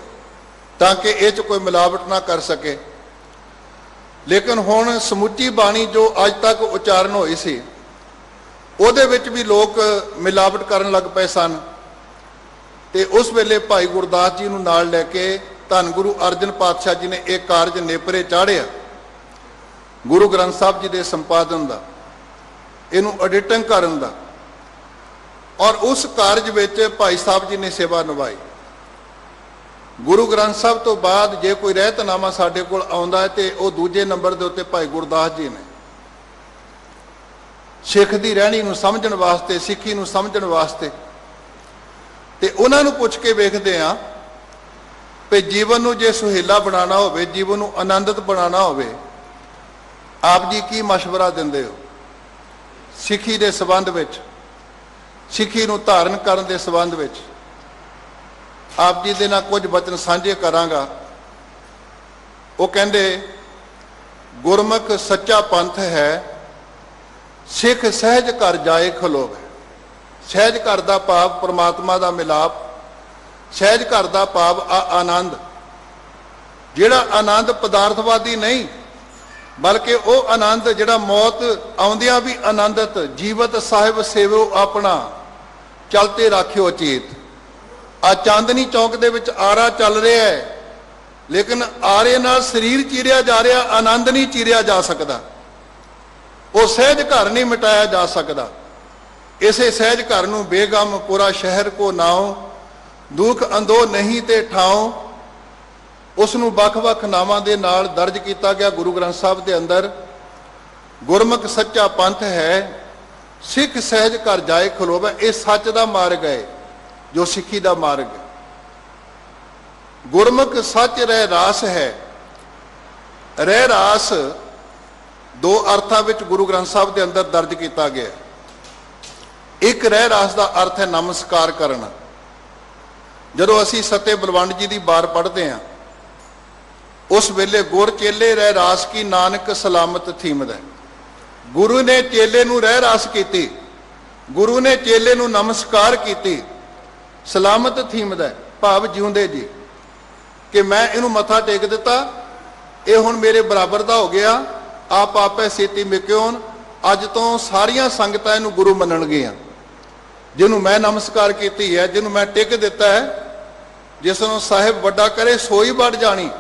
ताकि इह कोई मिलावट ना कर सके। लेकिन हुण समुची बाणी जो अज तक उचारण होई सी, उहदे विच भी लोग मिलावट करन लग पए सन। ते उस वेले भाई गुरदास जी नूं नाल लैके धन गुरु अर्जन पातशाह जी ने एक कारज नेपरे चाढ़िया, गुरु ग्रंथ साहब जी के संपादन का, इनू एडिटिंग करन दा। और उस कारज विच भाई साहब जी ने सेवा निभाई। गुरु ग्रंथ साहब तो बाद जे कोई रहतनामा साडे कोल आउंदा है तो वह दूजे नंबर के उत्ते भाई गुरदास जी ने। सिख की रहनी नूं समझण वास्ते, सिक्खी नूं समझण वास्ते, ते उन्हां नूं पुछ के वेखदे आ भी जीवन नूं जे सुहेला बनाना होवे, जीवन नूं आनंदित बनाना होवे, आप जी की मशवरा दिंदे हो सिੱਖੀ ਦੇ संबंध ਵਿੱਚ, सिੱਖੀ ਨੂੰ ਧਾਰਨ ਕਰਨ ਦੇ संबंध ਵਿੱਚ। आप जी ਦੇ ਨਾਲ ਕੁਝ ਬਚਨ ਸਾਂਝੇ ਕਰਾਂਗਾ। ਉਹ ਕਹਿੰਦੇ ਗੁਰਮੁਖ ਸੱਚਾ ਪੰਥ ਹੈ, ਸਿੱਖ ਸਹਿਜ ਘਰ ਜਾਏ ਖਲੋਵੇ। ਸਹਿਜ ਘਰ ਦਾ ਭਾਵ परमात्मा ਦਾ ਮਿਲਾਪ, ਸਹਿਜ ਘਰ ਦਾ ਭਾਵ ਆਨੰਦ, ਜਿਹੜਾ ਆਨੰਦ ਪਦਾਰਥਵਾਦੀ ਨਹੀਂ, बल्कि वह आनंद जिहड़ा मौत आउंदियां भी आनंदित, जीवत साहिब सेवो अपना चलते राखियो चेत। आ चांदनी चौक दे विच आरा चल रहा है, लेकिन आरे नाल शरीर चीरिया जा रहा, आनंद नहीं चीरिया जा सकता। वो सहज घर नहीं मिटाया जा सकता। इसे सहज घर नूं बेगम पूरा शहर को नाओ, दुख अंदो नहीं ते ठाओ, उसनूं वख-वख नावां दे नाल दर्ज किया गया गुरु ग्रंथ साहब के अंदर। गुरमुख सच्चा पंथ है, सिख सहज घर जाए खलोवे। ये सच का मार्ग है, जो सिक्खी का मार्ग है। गुरमुख सच रह रास है। रह रास दो अर्थां विच गुरु ग्रंथ साहब के अंदर दर्ज किया गया। एक रह रास का अर्थ है नमस्कार करना। जदों असीं सत्य बलवंड जी की बार पढ़ते हैं, उस वेले गुर चेले रह रास की नानक सलामत थीमद है। गुरु ने चेले नूं रह रास की, गुरु ने चेले नूं नमस्कार की, सलामत थीमद है भाव जिउंदे जी, कि मैं इनू मत्था टेक दिता, ये हुण मेरे बराबर का हो गया। आप आपे सेती मिक्योन, अज तो सारिया संगतां इनू गुरु मनणगियां। जिन्हों मैं नमस्कार की है, जिन्हों मैं टेक दिता है, जिसनों साहिब वड्डा करे सोई बढ़ जानी।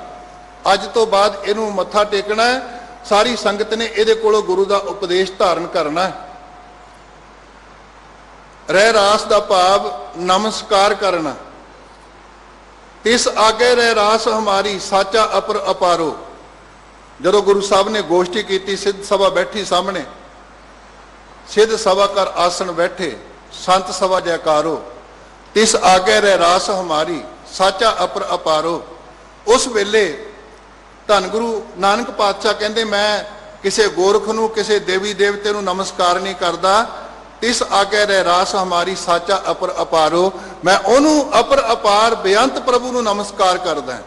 अज तो बाद इनू मत्था टेकना है, सारी संगत ने इहदे कोलों गुरु का उपदेश धारण करना है। रह रास का भाव नमस्कार करना। तिस आगे रह रास हमारी साचा अपर अपारो। जदों गुरु साहब ने गोष्ठी की, सिद्ध सभा बैठी सामने, सिद्ध सभा कर आसन बैठे, संत सभा जयकारो। तिस आगे रह रास हमारी साचा अपर अपारो। उस वेले धन गुरु नानक पातशाह कहते, मैं किसी गोरख नूं, किसी देवी देवते नूं नमस्कार नहीं करता। तिस आगे रह रास हमारी साचा अपर अपारो। मैं उन्होंने अपर अपार बेअंत प्रभु नूं नमस्कार करदा।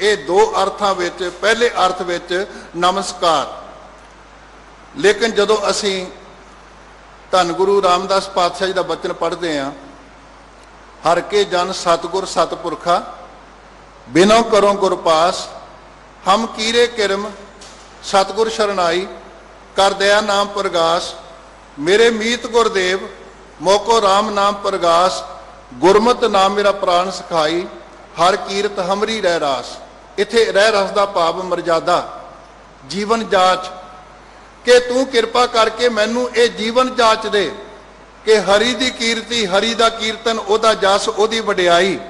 ये दो अर्थां विच, पहले अर्थ विच नमस्कार। लेकिन जदों असीं धन गुरु रामदास पातशाह जी का बचन पढ़ते हैं, हर के जन सतगुर सतपुरखा, बिनो करो गुर पास, हम कीरे किरम सतगुर शरणाई, कर दया नाम प्रगास, मेरे मीत गुरदेव मोको राम नाम प्रगास, गुरमत नाम मेरा प्राण सिखाई, हर कीरत हमरी रह रास। इत्थे रह रास का भाव मर्यादा, जीवन जाच, कि तू किरपा करके मैनू ये जीवन जाच दे कि हरि की कीर्ति, हरि का कीर्तन, ओदा जस, ओदी वडियाई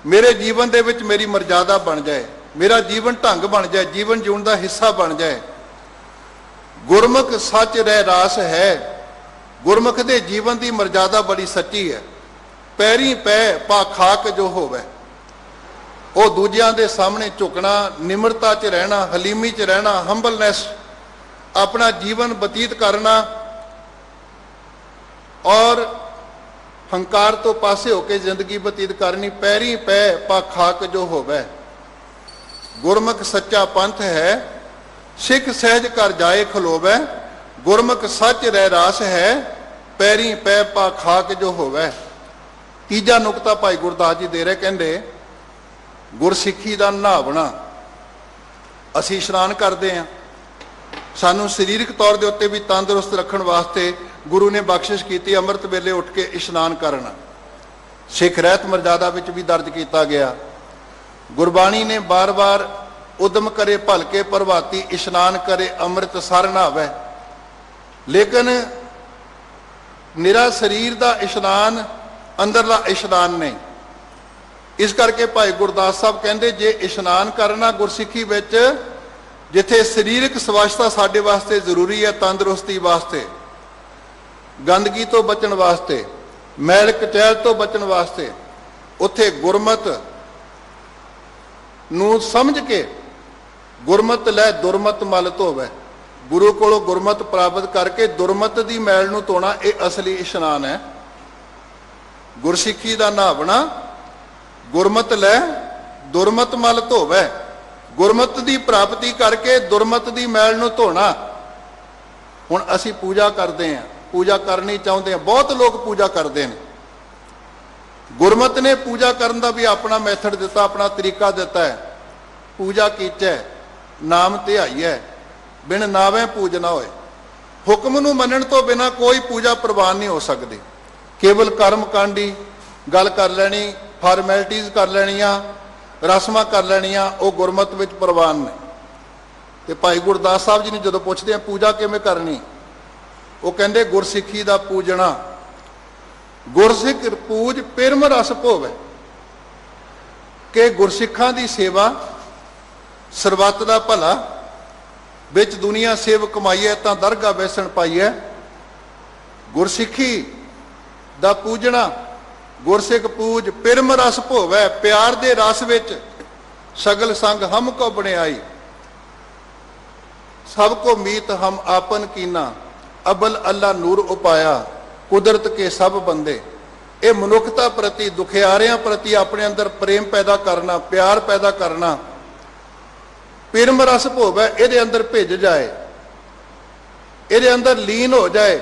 मेरे जीवन दे विच मेरी मर्यादा बन जाए, मेरा जीवन ढंग बन जाए, जीवन जीवन का हिस्सा बन जाए। गुरमुख सच रह रास है। गुरमुख के जीवन की मर्यादा बड़ी सच्ची है। पैरी पै पा खाक जो होवे, वो दूजियां दे सामने झुकना, निमरता च रहना, हलीमी च रहना, हंबलनैस, अपना जीवन बतीत करना और हंकार तो पासे होकर जिंदगी बतीत करनी। पैरी पै पा खाक जो होवे। गुरमुख सच्चा पंथ है, सिख सहज कर जाए खलोवे। गुरमुख सच रह रास है, पैरी पै पा खाक जो होवे। तीजा नुकता भाई गुरदास जी दे रहे, कहते गुरसिੱਖੀ का नहावना। असी इशनान करते हैं, सानू सरीरक तौर के उत्ते भी तंदुरुस्त रखने वास्ते गुरु ने बख्शिश की अमृत वेले उठ के इशनान करना। सिख रहत मर्यादा विच भी दर्ज किया गया। गुरबाणी ने बार बार उद्यम करे भलके प्रभाती, इशनान करे अमृत सर नहावै। लेकिन निरा शरीर का इशनान, अंदरला इशनान नहीं। इस करके भाई गुरदास साहब कहते, जे इशनान करना गुरसिੱਖੀ विच, जिथे शरीरक स्वच्छता साडे वास्ते जरूरी है, तंदुरुस्ती वास्ते, गंदगी तो बचन वास्ते, मैल कचैल तो बचन वास्ते, उत्थे गुरमत नूं समझ के गुरमत लै दुरमत मल धोवै। गुरु कोलों गुरमत प्राप्त करके दुरमत की मैल नूं धोना, ये असली इशनान है। गुरसिੱਖੀ का नहावना, गुरमत लै दुरमत मल धोवै। गुरमत की प्राप्ति करके दुरमत की मैल नूं धोना। हुण असीं पूजा करते हैं, पूजा करनी चाहते हैं, बहुत लोग पूजा करते हैं। गुरमत ने पूजा करने का भी अपना मैथड दिता, अपना तरीका दिता है। पूजा कीचै नाम धियाईऐ, बिन नावे पूजना होए। हुक्म नूं मनण तो बिना कोई पूजा प्रवान नहीं हो सकती। केवल कर्म कांडी गल कर लैनी, फॉर्मैलिटीज़ कर लैनियां, रस्मां कर लैणियां वो गुरमत विच प्रवान ने। ते भाई गुरदास साहब जी ने जदों पुछदे हैं पूजा किवें करनी, वो कहंदे गुरसिੱਖੀ दा पूजना, गुरसिੱਖ पूज पिरम रस भोवे। कि गुरसिੱਖਾਂ दी सेवा सरबत दा भला, विच दुनिया सेव कमाईए तां दरगाह वैसण पाईए। गुरसिੱਖੀ दा पूजना, गुरसिੱਖ पूज पिरम रस भोवे, प्यार दे रस विच सगल संग हम को बणियाई। सबको मीत हम आपन कीना, अबल अल्लाह नूर उपाया, कुदरत के सब बंदे। ये मनुखता प्रति, दुखियारियां प्रति अपने अंदर प्रेम पैदा करना, प्यार पैदा करना। पिरम रस भोवे, ये अंदर भिज जाए, ये अंदर लीन हो जाए।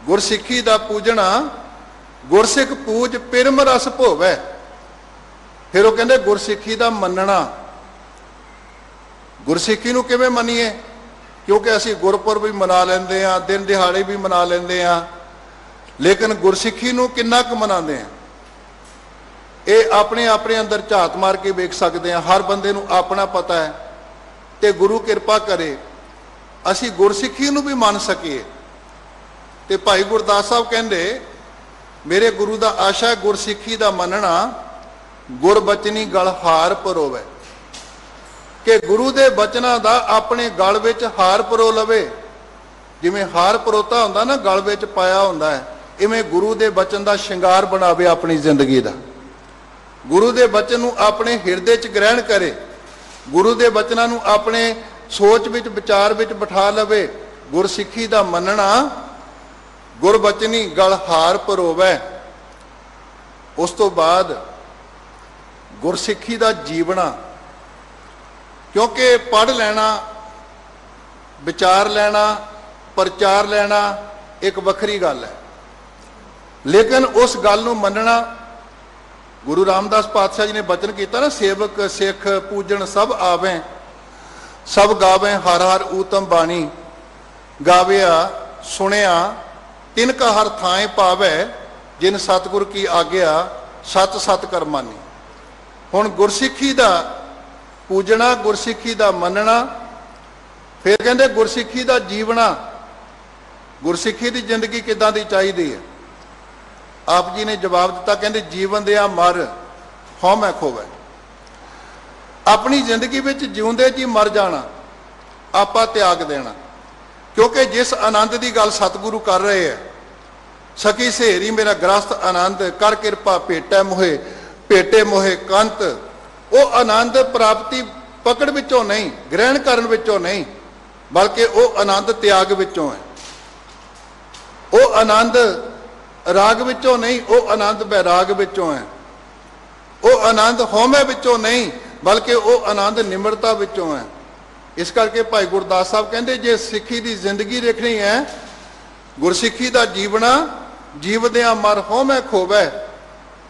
गुरसिੱਖੀ दा पूजना, गुरसिੱਖ पूज पिरम रस भोवे। फिर वो कहते गुरसिੱਖੀ दा मनना। गुरसिੱਖੀ नूं किवें मनीए, क्योंकि असीं गुरपुरब भी मना लैंदे आ, दिन दिहाड़े भी मना लैंदे आ, लेकिन गुरसिੱਖੀ नूं किन्ना क मनाते हैं ये अपने अपने अंदर झात मार के वेख सकते हैं। हर बंदे नूं अपना पता है, तो गुरु किरपा करे असीं गुरसिੱਖੀ नूं भी मन सकीए। तो भाई गुरदास साहब कहंदे मेरे गुरु दा आशा है गुरसिੱਖੀ दा मनना, गुरबचनी गल हार परोवे। कि गुरु दे बचना दा अपने गल विच हार परो लवे। जिवें हार परोता हुंदा ना गल विच पाया हुंदा है, इवें गुरु दे बचन दा शिंगार बनावे अपनी जिंदगी दा। गुरु दे बचन नूं अपने हिरदे च ग्रहण करे, गुरु दे बचनां नूं अपने सोच विच विचार विच बिठा लवे। गुरसिੱਖੀ दा मनना, गुरबचनी गल हार परोवे। उस तो बाद गुरसिੱਖੀ दा जीवना, क्योंकि पढ़ लेना, विचार लेना, प्रचार लेना एक वखरी गल है, लेकिन उस गल नूं मनना। गुरु रामदास पातशाह जी ने बचन किया ना, सेवक सिख पूजन सब आवें, सब गावें हर हर ऊतम बाणी। गाविया सुनिया तिनका हर थाएं पावे, जिन सतगुर की आग्या सत सत कर मानी। हुण गुरसिੱਖੀ दा पूजना, गुरसिੱਖੀ दा मनना, फिर कहते गुरसिੱਖੀ दा जीवना। गुरसिੱਖੀ दी जिंदगी किदां दी चाहिदी है? आप जी ने जवाब दिता, कहते जीवन दिया मर हौमै खोवै। अपनी जिंदगी विच जिउंदे जी मर जाना, आपा त्याग देना। क्योंकि जिस आनंद की गल सतगुरु कर रहे हैं, सखी सहेरी मेरा ग्रस्त आनंद कर किरपा भेटै मोहे, भेटे मोहे कंत। वो आनंद प्राप्ति पकड़ विचों नहीं, ग्रहण करन विचों नहीं, बल्कि वो आनंद त्याग विचों है। वो आनंद राग विचों नहीं, वो आनंद बैराग विचों है। वो आनंद हौमे विचों नहीं, बल्कि वो आनंद निमरता विचों है। इस करके भाई गुरदास साहब कहते जे सिੱਖੀ की जिंदगी देखनी है, गुरसिੱਖੀ दा जीवना, जीवदिया मर हौमै खोवै।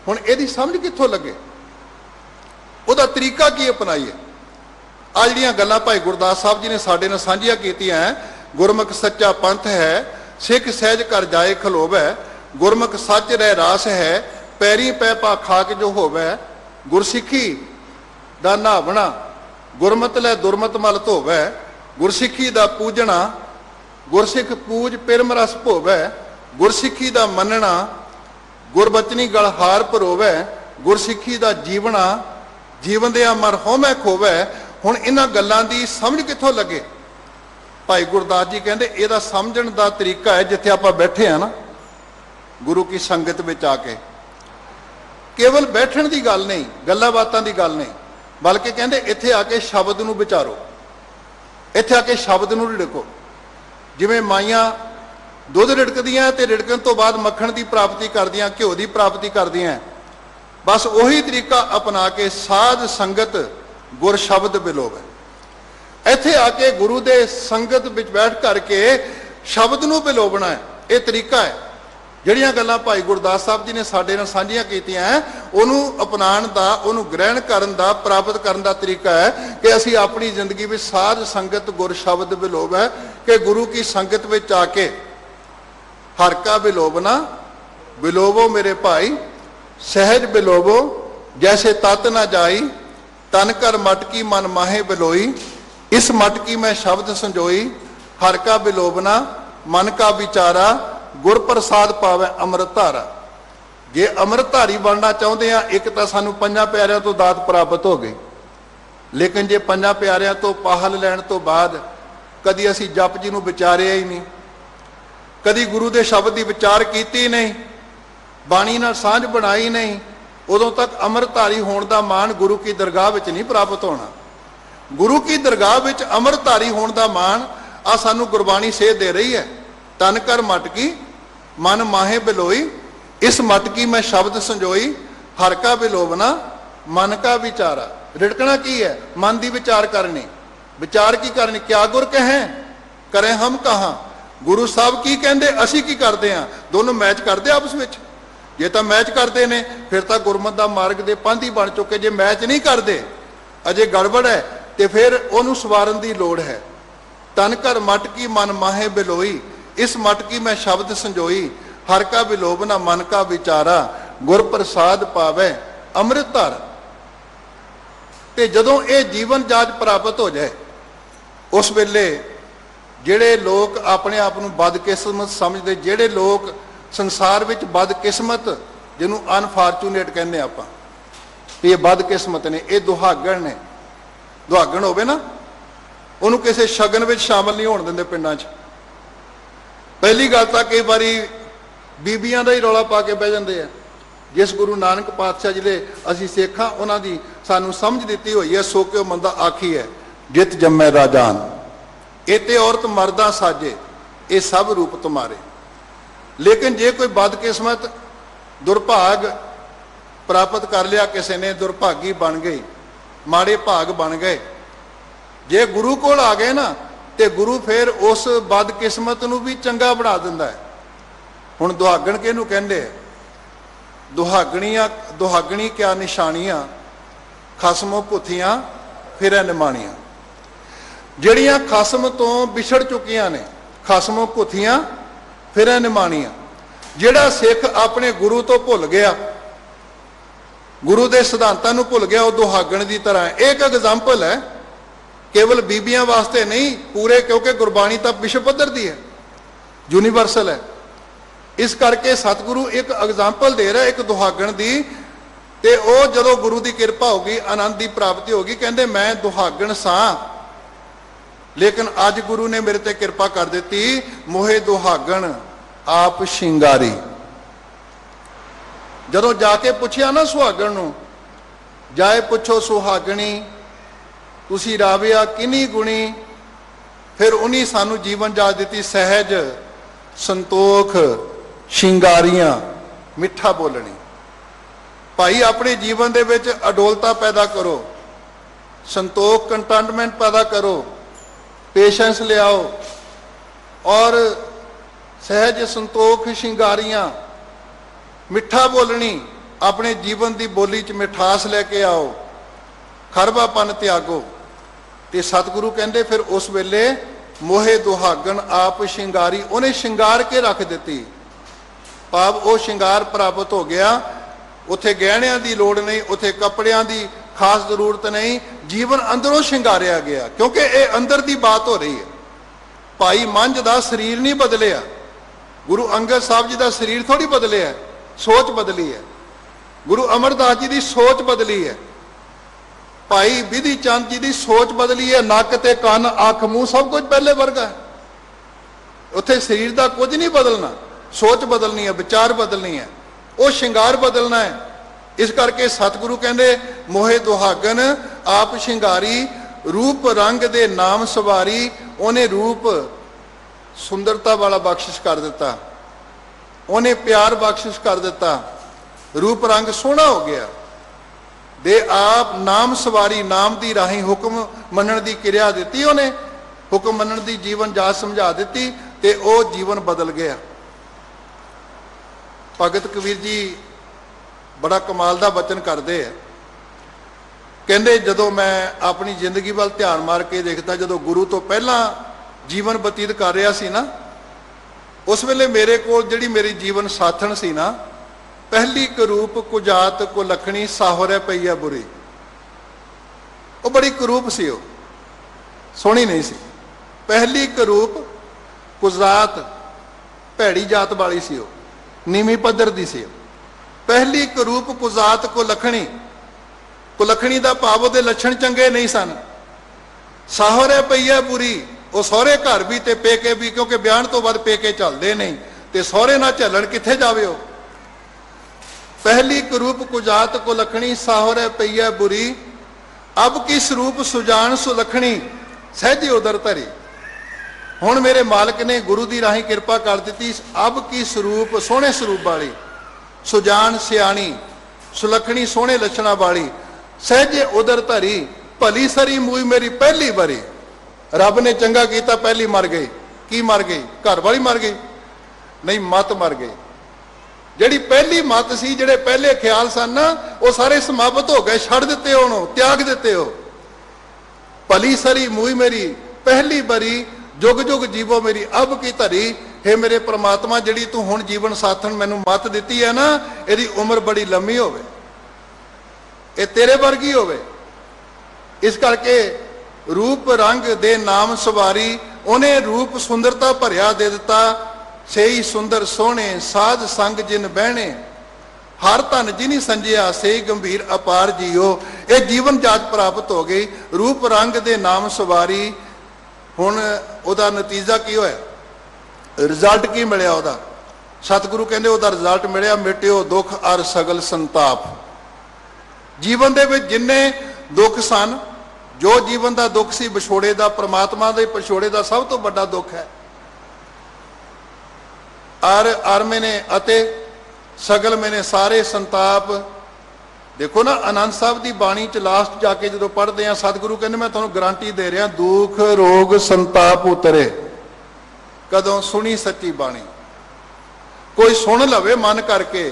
हुण इहदी समझ कित्थों लगे, ਉਹਦਾ तरीका की अपनाइए? आ जिहड़ियां गल्लां भाई गुरदास साहब जी ने साडे नाल साझीआं कीतियां, गुरमुख सच्चा पंथ है, सिख सहज कर जाए खलोवै। गुरमुख सच रह रास है, पैरी पै पा खाक जो होवै। गुरसिੱਖੀ दा नहावना, गुरमत लै दुरमत मल धोवै। गुरसिੱਖੀ दा पूजना, गुरसिੱਖ पूज पिरम रस भोवै। गुरसिੱਖੀ दा मनना, गुरबचनी गल हार परोवै। गुरसिੱਖੀ दा जीवना, जीवन दिया मर हौमै खोवै। हुण इन्हां गल्लां दी समझ कित्थों लगे? भाई गुरदास जी कहते इहदा समझण दा तरीका है, जिथे आपां बैठे हैं ना गुरु की संगत विच आके, केवल बैठण दी गल नहीं, गल्लां बातां दी गल नहीं, बल्कि कहते इत्थे आके शब्द नूं विचारो, इत्थे आके शब्द नूं रिड़को। जिवें माइयां दुध रिड़कदियां ते रिड़कण तो बाद मक्खण की प्राप्ति करदियां, घ्यो की प्राप्ति करदियां, बस उही तरीका अपना के साध संगत गुर शब्द बिलोवे। इत्थे आके गुरु दे संगत विच बैठ करके शब्द नूं बिलोवना है, ये तरीका है। जिहड़ियां गल्लां भाई गुरदास साहब जी ने साडे नाल साझीआं कीतियां, उहनूं अपनाउण दा, उहनूं ग्रहण करन दा, प्राप्त करन दा तरीका है कि असीं अपनी जिंदगी विच साध संगत गुर शब्द बिलोवै। कि गुरु की संगत विच आके हर का बिलोवना, बिलोवो मेरे भाई सहज बिलोवो, जैसे तत न जाई, तन कर मटकी मन माहे बिलोई, इस मटकी में शब्द संजोई, हर का बिलोबना मन का विचारा, गुर प्रसाद पावे अमृत धारा। जे अमृत धारी बनना चाहते हैं, एक तो सानू पंजां प्यारिਆਂ तो दात प्राप्त हो गई, लेकिन जे पंजां प्यारिਆਂ तो पाहल लैण तो बाद कदी असी जप जी नूं विचारिया ही नहीं, कदी गुरु के शब्द की विचार की नहीं, बाणी नाल सांझ बनाई नहीं, उदों तक अमृतधारी होने का मान गुरु की दरगाह विच नहीं प्राप्त होना। गुरु की दरगाह विच अमृतधारी होने का मान आ सानू गुरबाणी सेध दे रही है। तन कर मटकी मन माहे बिलोई, इस मटकी में शब्द संजोई, हर का बिलोबना मन का विचारा। रिड़कना की है? मन की विचार करनी। विचार की करनी? क्या गुर कहें करें हम कहाँ। गुरु साहब की कहते, असी की करते हैं, दोनों मैच करते आपस में। जे तो मैच करते हैं फिर तो गुरमत का मार्ग के पंथ ही बन चुके। जे मैच नहीं करते, अजे गड़बड़ है, तो फिर उन्होंने सवारन की लोड़ है। तन कर मटकी मन माहे बिलोई, इस मटकी में शब्द संजोई, हर का बिलोबना मन का विचारा, गुर प्रसाद पावे अमृत धारा। ते जदों ये जीवन जाच प्राप्त हो जाए, उस वेले जिहड़े लोग अपने आप को बदकिस्मत समझते, जिहड़े लोग संसार विच बदकिस्मत, जिन्हों अनफॉर्चूनेट कहने आप, ये बदकिस्मत ने, ये दुहागण ने। दुहागण होवे ना, उन्होंने किसी शगन में शामिल नहीं होने देंगे पिंडां च। पहली गल तो कई बारी बीबियां का ही रौला पा के बह जाते हैं। जिस गुरु नानक पातशाह जी ने असी सिख हाँ, उन्हों की सानू समझ दी हुई है, सो क्यों मंदा आखी है जित जम्मे राजान, इते औरत मर्दा साजे, ये सब रूप तुम्हारे। लेकिन जे कोई बदकिस्मत दुर्भाग प्राप्त कर लिया किसी ने, दुर्भागी बन गई, माड़े भाग बन गए, जे गुरु कोल आ गए ना, तो गुरु फिर उस बदकिस्मत नूं भी चंगा बना दिंदा है। हुण दुहागण किहनूं कहंदे? दुहागणियां दुहागणी क्या निशानियां, खसमों भुथियां फिरै निमाणियां। जिहड़ियां खसम तो विछड़ चुकियां ने, खसमों भुथियां फिरै निमाणियां। जिहड़ा सिख अपने गुरु तो भुल गया, गुरु के सिद्धांतां नूं भुल गया, वह दुहागण की तरह है। एक एग्जाम्पल है, केवल बीबियां वास्ते नहीं, पूरे, क्योंकि गुरबाणी तो विश्व पद्धर की है, यूनीवर्सल है। इस करके सतगुरु एक एग्जाम्पल दे रहा है एक दुहागण की, ते वो जदों गुरु की कृपा होगी, आनंद की प्राप्ति होगी, कहते मैं दुहागण सां, लेकिन अज गुरु ने मेरे ते कृपा कर दी, मोहे दुहागण आप शिंगारी। जदों जाके पूछया ना सुहागण नूं, जाए पुछो सुहागणी तुसी राविया किनी गुणी, फिर उन्हीं सानू जीवन जाच दी, सहज संतोख शिंगारियां मिठा बोलनी। भाई अपने जीवन दे विच अडोलता पैदा करो, संतोख कंटेंटमेंट पैदा करो, पेशेंस ले आओ, और सहज संतोख शिंगारियां मिठा बोलनी, अपने जीवन की बोली च मिठास लेके आओ, खरबापन त्यागो। ते सतगुरु कहते फिर उस वेले मोहे दुहागण आप शिंगारी, उन्हें शिंगार के रख दी। भाव वो शिंगार प्राप्त हो गया, उत्थे गहणियां की लोड़ नहीं, उत्थे कपड़ियां की खास जरूरत नहीं, जीवन अंदरों शिंगारिया गया, क्योंकि ये अंदर की बात हो रही है। भाई मंझ का शरीर नहीं बदलिया, गुरु अंगद साहब जी का शरीर थोड़ी बदलिया, सोच बदली है। गुरु अमरदास जी की सोच बदली है, भाई विधि चंद जी की सोच बदली है। नक ते कान अख मूँह सब कुछ पहले वर्गा है, उत्थे शरीर का कुछ नहीं बदलना, सोच बदलनी है, विचार बदलनी है, वो शिंगार बदलना है। इस करके सतगुरु कहते मोहे दुहागन आप शिंगारी, रूप रंग दे नाम सवारी। उन्हें रूप सुंदरता वाला बख्शिश कर दिता, उन्हें प्यार बख्शिश कर दिता, रूप रंग सोहना हो गया। दे आप नाम सवारी, नाम की राही हुक्म मनण की क्रिया दी, उन्हें हुक्म मनण की जीवन जाच समझा दी, ते वो जीवन बदल गया। भगत कबीर जी बड़ा कमाल का वचन करते हैं, कहते जदों मैं अपनी जिंदगी वाल ध्यान मार के देखता, जदों गुरु तो पहला जीवन बतीत कर रहा सी ना, उस वेले मेरे को जिहड़ी मेरी जीवन साथन सी ना, पहली करूप कुजात को लखनी साहुरे पई है बुरी। वो बड़ी करूप सी, वो सोहनी नहीं सी। पहली करूप कुजात भैड़ी जात वाली सी, वो नीवी पद्धर दी सी। पहली करूप कुजात को लखनी दा भाव उहदे लक्षण चंगे नहीं सन। साहुरे पई है बुरी, वो सहुरे घर भी ते पेके भी, क्योंकि ब्याह तो बाद पेके चलते नहीं, ते सहुरे ना झलन किथे जावे हो। पहली करूप कुजात को लखनी साहुरे पई है बुरी, अब की स्वरूप सुजान सुलखनी सहजे उदर धरी। हुण मेरे मालिक ने गुरु की राही किरपा कर दी। अब की स्वरूप सोहने स्वरूप वाली, सुजान सियाणी, सुलखनी सोहने लक्षणा वाली, सहजे उदर धरी, भली सरी मूई मेरी पहली बारी। रब ने चंगा किया, पहली मर गई। की मर गई? घर वाली मर गई? नहीं, मत मर गई। जिहड़ी पहली मत सी, जिहड़े पहले ख्याल सन ना, वो सारे समाप्त हो गए, छड़ दिते, उन्होंने त्याग दिते हो। भली सरी मूई मेरी पहली बारी, जुग जुग जीवो मेरी अब की धरी। हे मेरे परमात्मा, जिहड़ी तू हुण जीवन साथन मैनू मत दिती है ना, इहदी उम्र बड़ी लंबी होवे, ये तेरे वर्गी होवे। इस करके रूप रंग दे नाम सवारी, उन्हें रूप सुंदरता भरिया दे दिता। सेई सुंदर सोहने साध संग जिन बहने, हर धन जिनी संजिया सेई गंभीर अपार जियो। ये जीवन जात प्राप्त हो गई, रूप रंग दे नाम सवारी। हुण उहदा नतीजा की होया, रिजल्ट की मिलिया उहदा? सतगुरु कहंदे उहदा रिजल्ट मिलिया, मिटियो दुख अर सगल संताप। जीवन दे विच जिन्ने दुख सन, जो जीवन का दुख सी विछोड़े का, परमात्मा के विछोड़े का सब तो बड़ा दुख है। अर मैंने अते सगल मैंने सारे संताप। देखो ना, आनंद साहब की बाणी च लास्ट जाके जो पढ़ते हैं, सतगुरु कहते मैं तुहानू गारंटी दे रहा, दुख रोग संताप उतरे। कदों? सुनी सच्ची बाणी। कोई सुन लवे मन करके।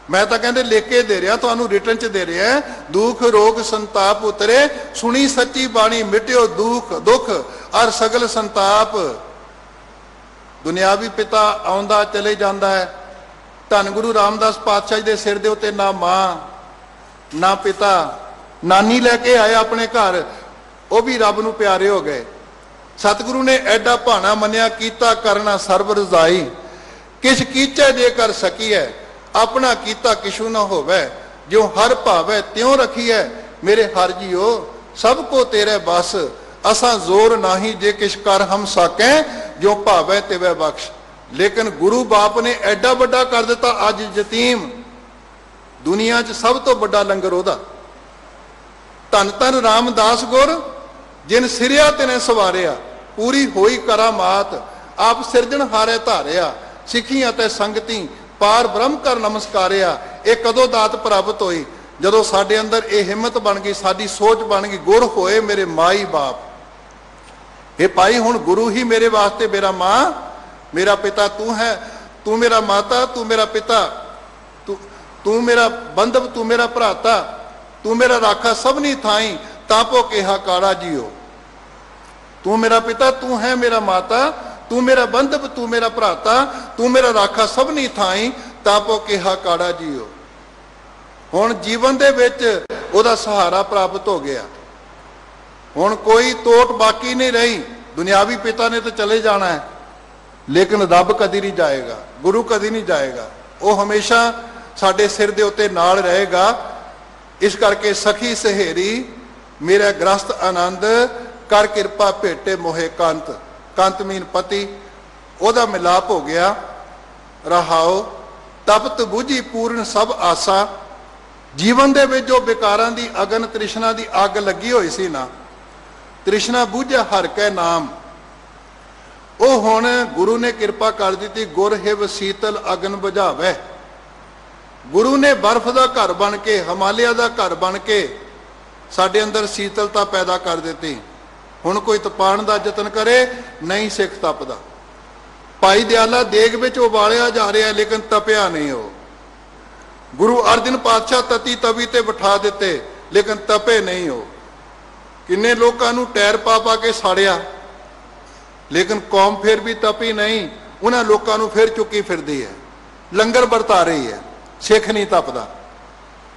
मैं तो कहते लेके दे रहा, तुहानू रिटर्न च दे रहा, दुख रोग संताप उतरे, सुनी सच्ची बाणी, मिटियो दुख और सगल संताप। दुनियावी पिता आउंदा चले जाता है। धन गुरु रामदास पातशाह दे सिर दे उत्ते ना मां ना पिता, नानी लैके आए अपने घर, वो भी रब नू प्यारे हो गए। सतगुरु ने एडा भाना मनिया, कीता करना सर्व रजाई, किछ कीचे जे कर सकी है, अपना कीता किशु न होवे, जो हर भावे त्यों रखी है। मेरे हर जियो सबको तेरे बस, असा जोर नाही जे किश कर हम साके, जो भावे तिवे बख्श। लेकिन गुरु बाप ने एडा बड़ा कर दिता, अज यतीम दुनिया च सब तो बड़ा लंगर ओदा। धन धन रामदास गुर जिन सिरिया तेने सवारिया, पूरी होई करामात, आप सिरजन हारे धारिया, सिखी अते संगती पार ब्रह्म कर नमस्कारिया। ये कदों दात प्राप्त हुई? जदों साडे अंदर ये हिम्मत बन गई, साडी सोच बन गई, गुर होए मेरे माई बाप। हे भाई, हुण गुरु ही मेरे वास्ते मेरा मां मेरा पिता तू है, तू मेरा माता तू मेरा पिता, तू मेरा बंधव तू मेरा भराता, तू मेरा राखा सबनी थाई, तापो केहा काड़ा जियो। तू मेरा पिता, तू है मेरा माता, तू मेरा बंधव तू मेरा भराता, तू मेरा राखा सबनी थाई, तापो केहा काड़ा जियो। हुण जीवन दे विच ओहदा सहारा प्राप्त हो गया। हुण कोई तोट बाकी नहीं रही। दुनियावी पिता ने तो चले जाना है, लेकिन रब कदी नहीं जाएगा, गुरु कदी नहीं जाएगा। वो हमेशा साडे सिर दे उत्ते नाल रहेगा। इस करके सखी सहेरी मेरा ग्रस्त आनंद, कर किरपा भेटे मोहे कंत। कंत मीन पति, ओदा मिलाप हो गया। रहाओ तपत बुझी पूर्ण सब आसा। जीवन दे विच जो बेकारां दी अगन तृष्णा दी अग लगी हुई सी ना, तृष्णा बुझे हर कै नाम, वो हुण गुरु ने किरपा कर दी। गुर हिव शीतल अगन बुझावे। गुरु ने बर्फ का घर बन के, हिमालय का घर बन के साडे अंदर शीतलता पैदा कर दी। हुण कोई तपाण का यतन करे, नहीं सिख तपदा। भाई दयाला देग विच उबालिया जा रहा है, लेकिन तपिया नहीं। हो गुरु अर्जन पातशाह तती तवी ते बिठा दिते, लेकिन तपे नहीं। हो किन्ने लोगों नूं टैर पा पा के साड़िया, लेकिन कौम फिर भी तपी नहीं। उन्होंने लोगों नूं फिर चुकी फिरदी है, लंगर बरता रही है। सिख नहीं तपदा,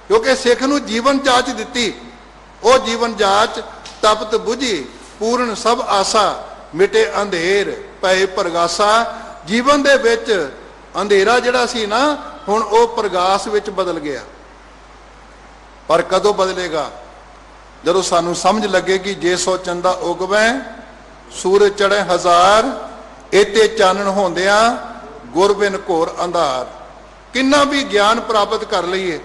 क्योंकि सिख नूं जीवन जाच दिती, वो जीवन जाच तपत बुझी पूर्ण सब आसा, मिटे अंधेर पए प्रगासा। जीवन दे विच अंधेरा जिहड़ा सी ना हुण वो प्रगास विच बदल गया। पर कदों बदलेगा? जदों सानू समझ लगेगी जे सो चंदा उगवै सूरज चढ़े हजार, इते चानण होंदिया गुर बिन घोर अंधार। किन्ना भी ज्ञान प्राप्त कर लईए,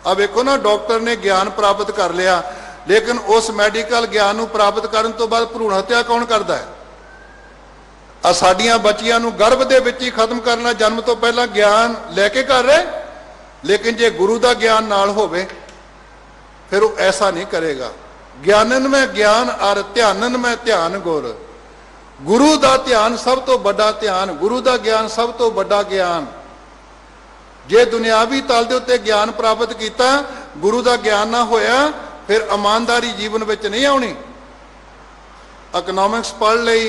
अब वेखो ना डॉक्टर ने ज्ञान प्राप्त कर लिया, लेकिन उस मैडिकल ज्ञान नूं प्राप्त करन तो बाद भरूण हत्या कौन करदा है? आ साडियां बच्चियां नूं गर्भ दे विच ही खत्म करना, जन्म तो पहला ज्ञान लैके कर रहे। लेकिन जे गुरु दा ज्ञान नाल होवे फिर वो ऐसा नहीं करेगा। ज्ञानन में ज्ञान और ध्यानन में ध्यान गुर। गुरु दा ध्यान सब तो बड़ा ध्यान, गुरु दा ज्ञान सब तो बड़ा ज्ञान। जे दुनियावी तल दे उत्ते ज्ञान प्राप्त किया, गुरु दा ज्ञान ना होया, फिर ईमानदारी जीवन विच नहीं आउणी। इकनॉमिक्स पढ़ लई,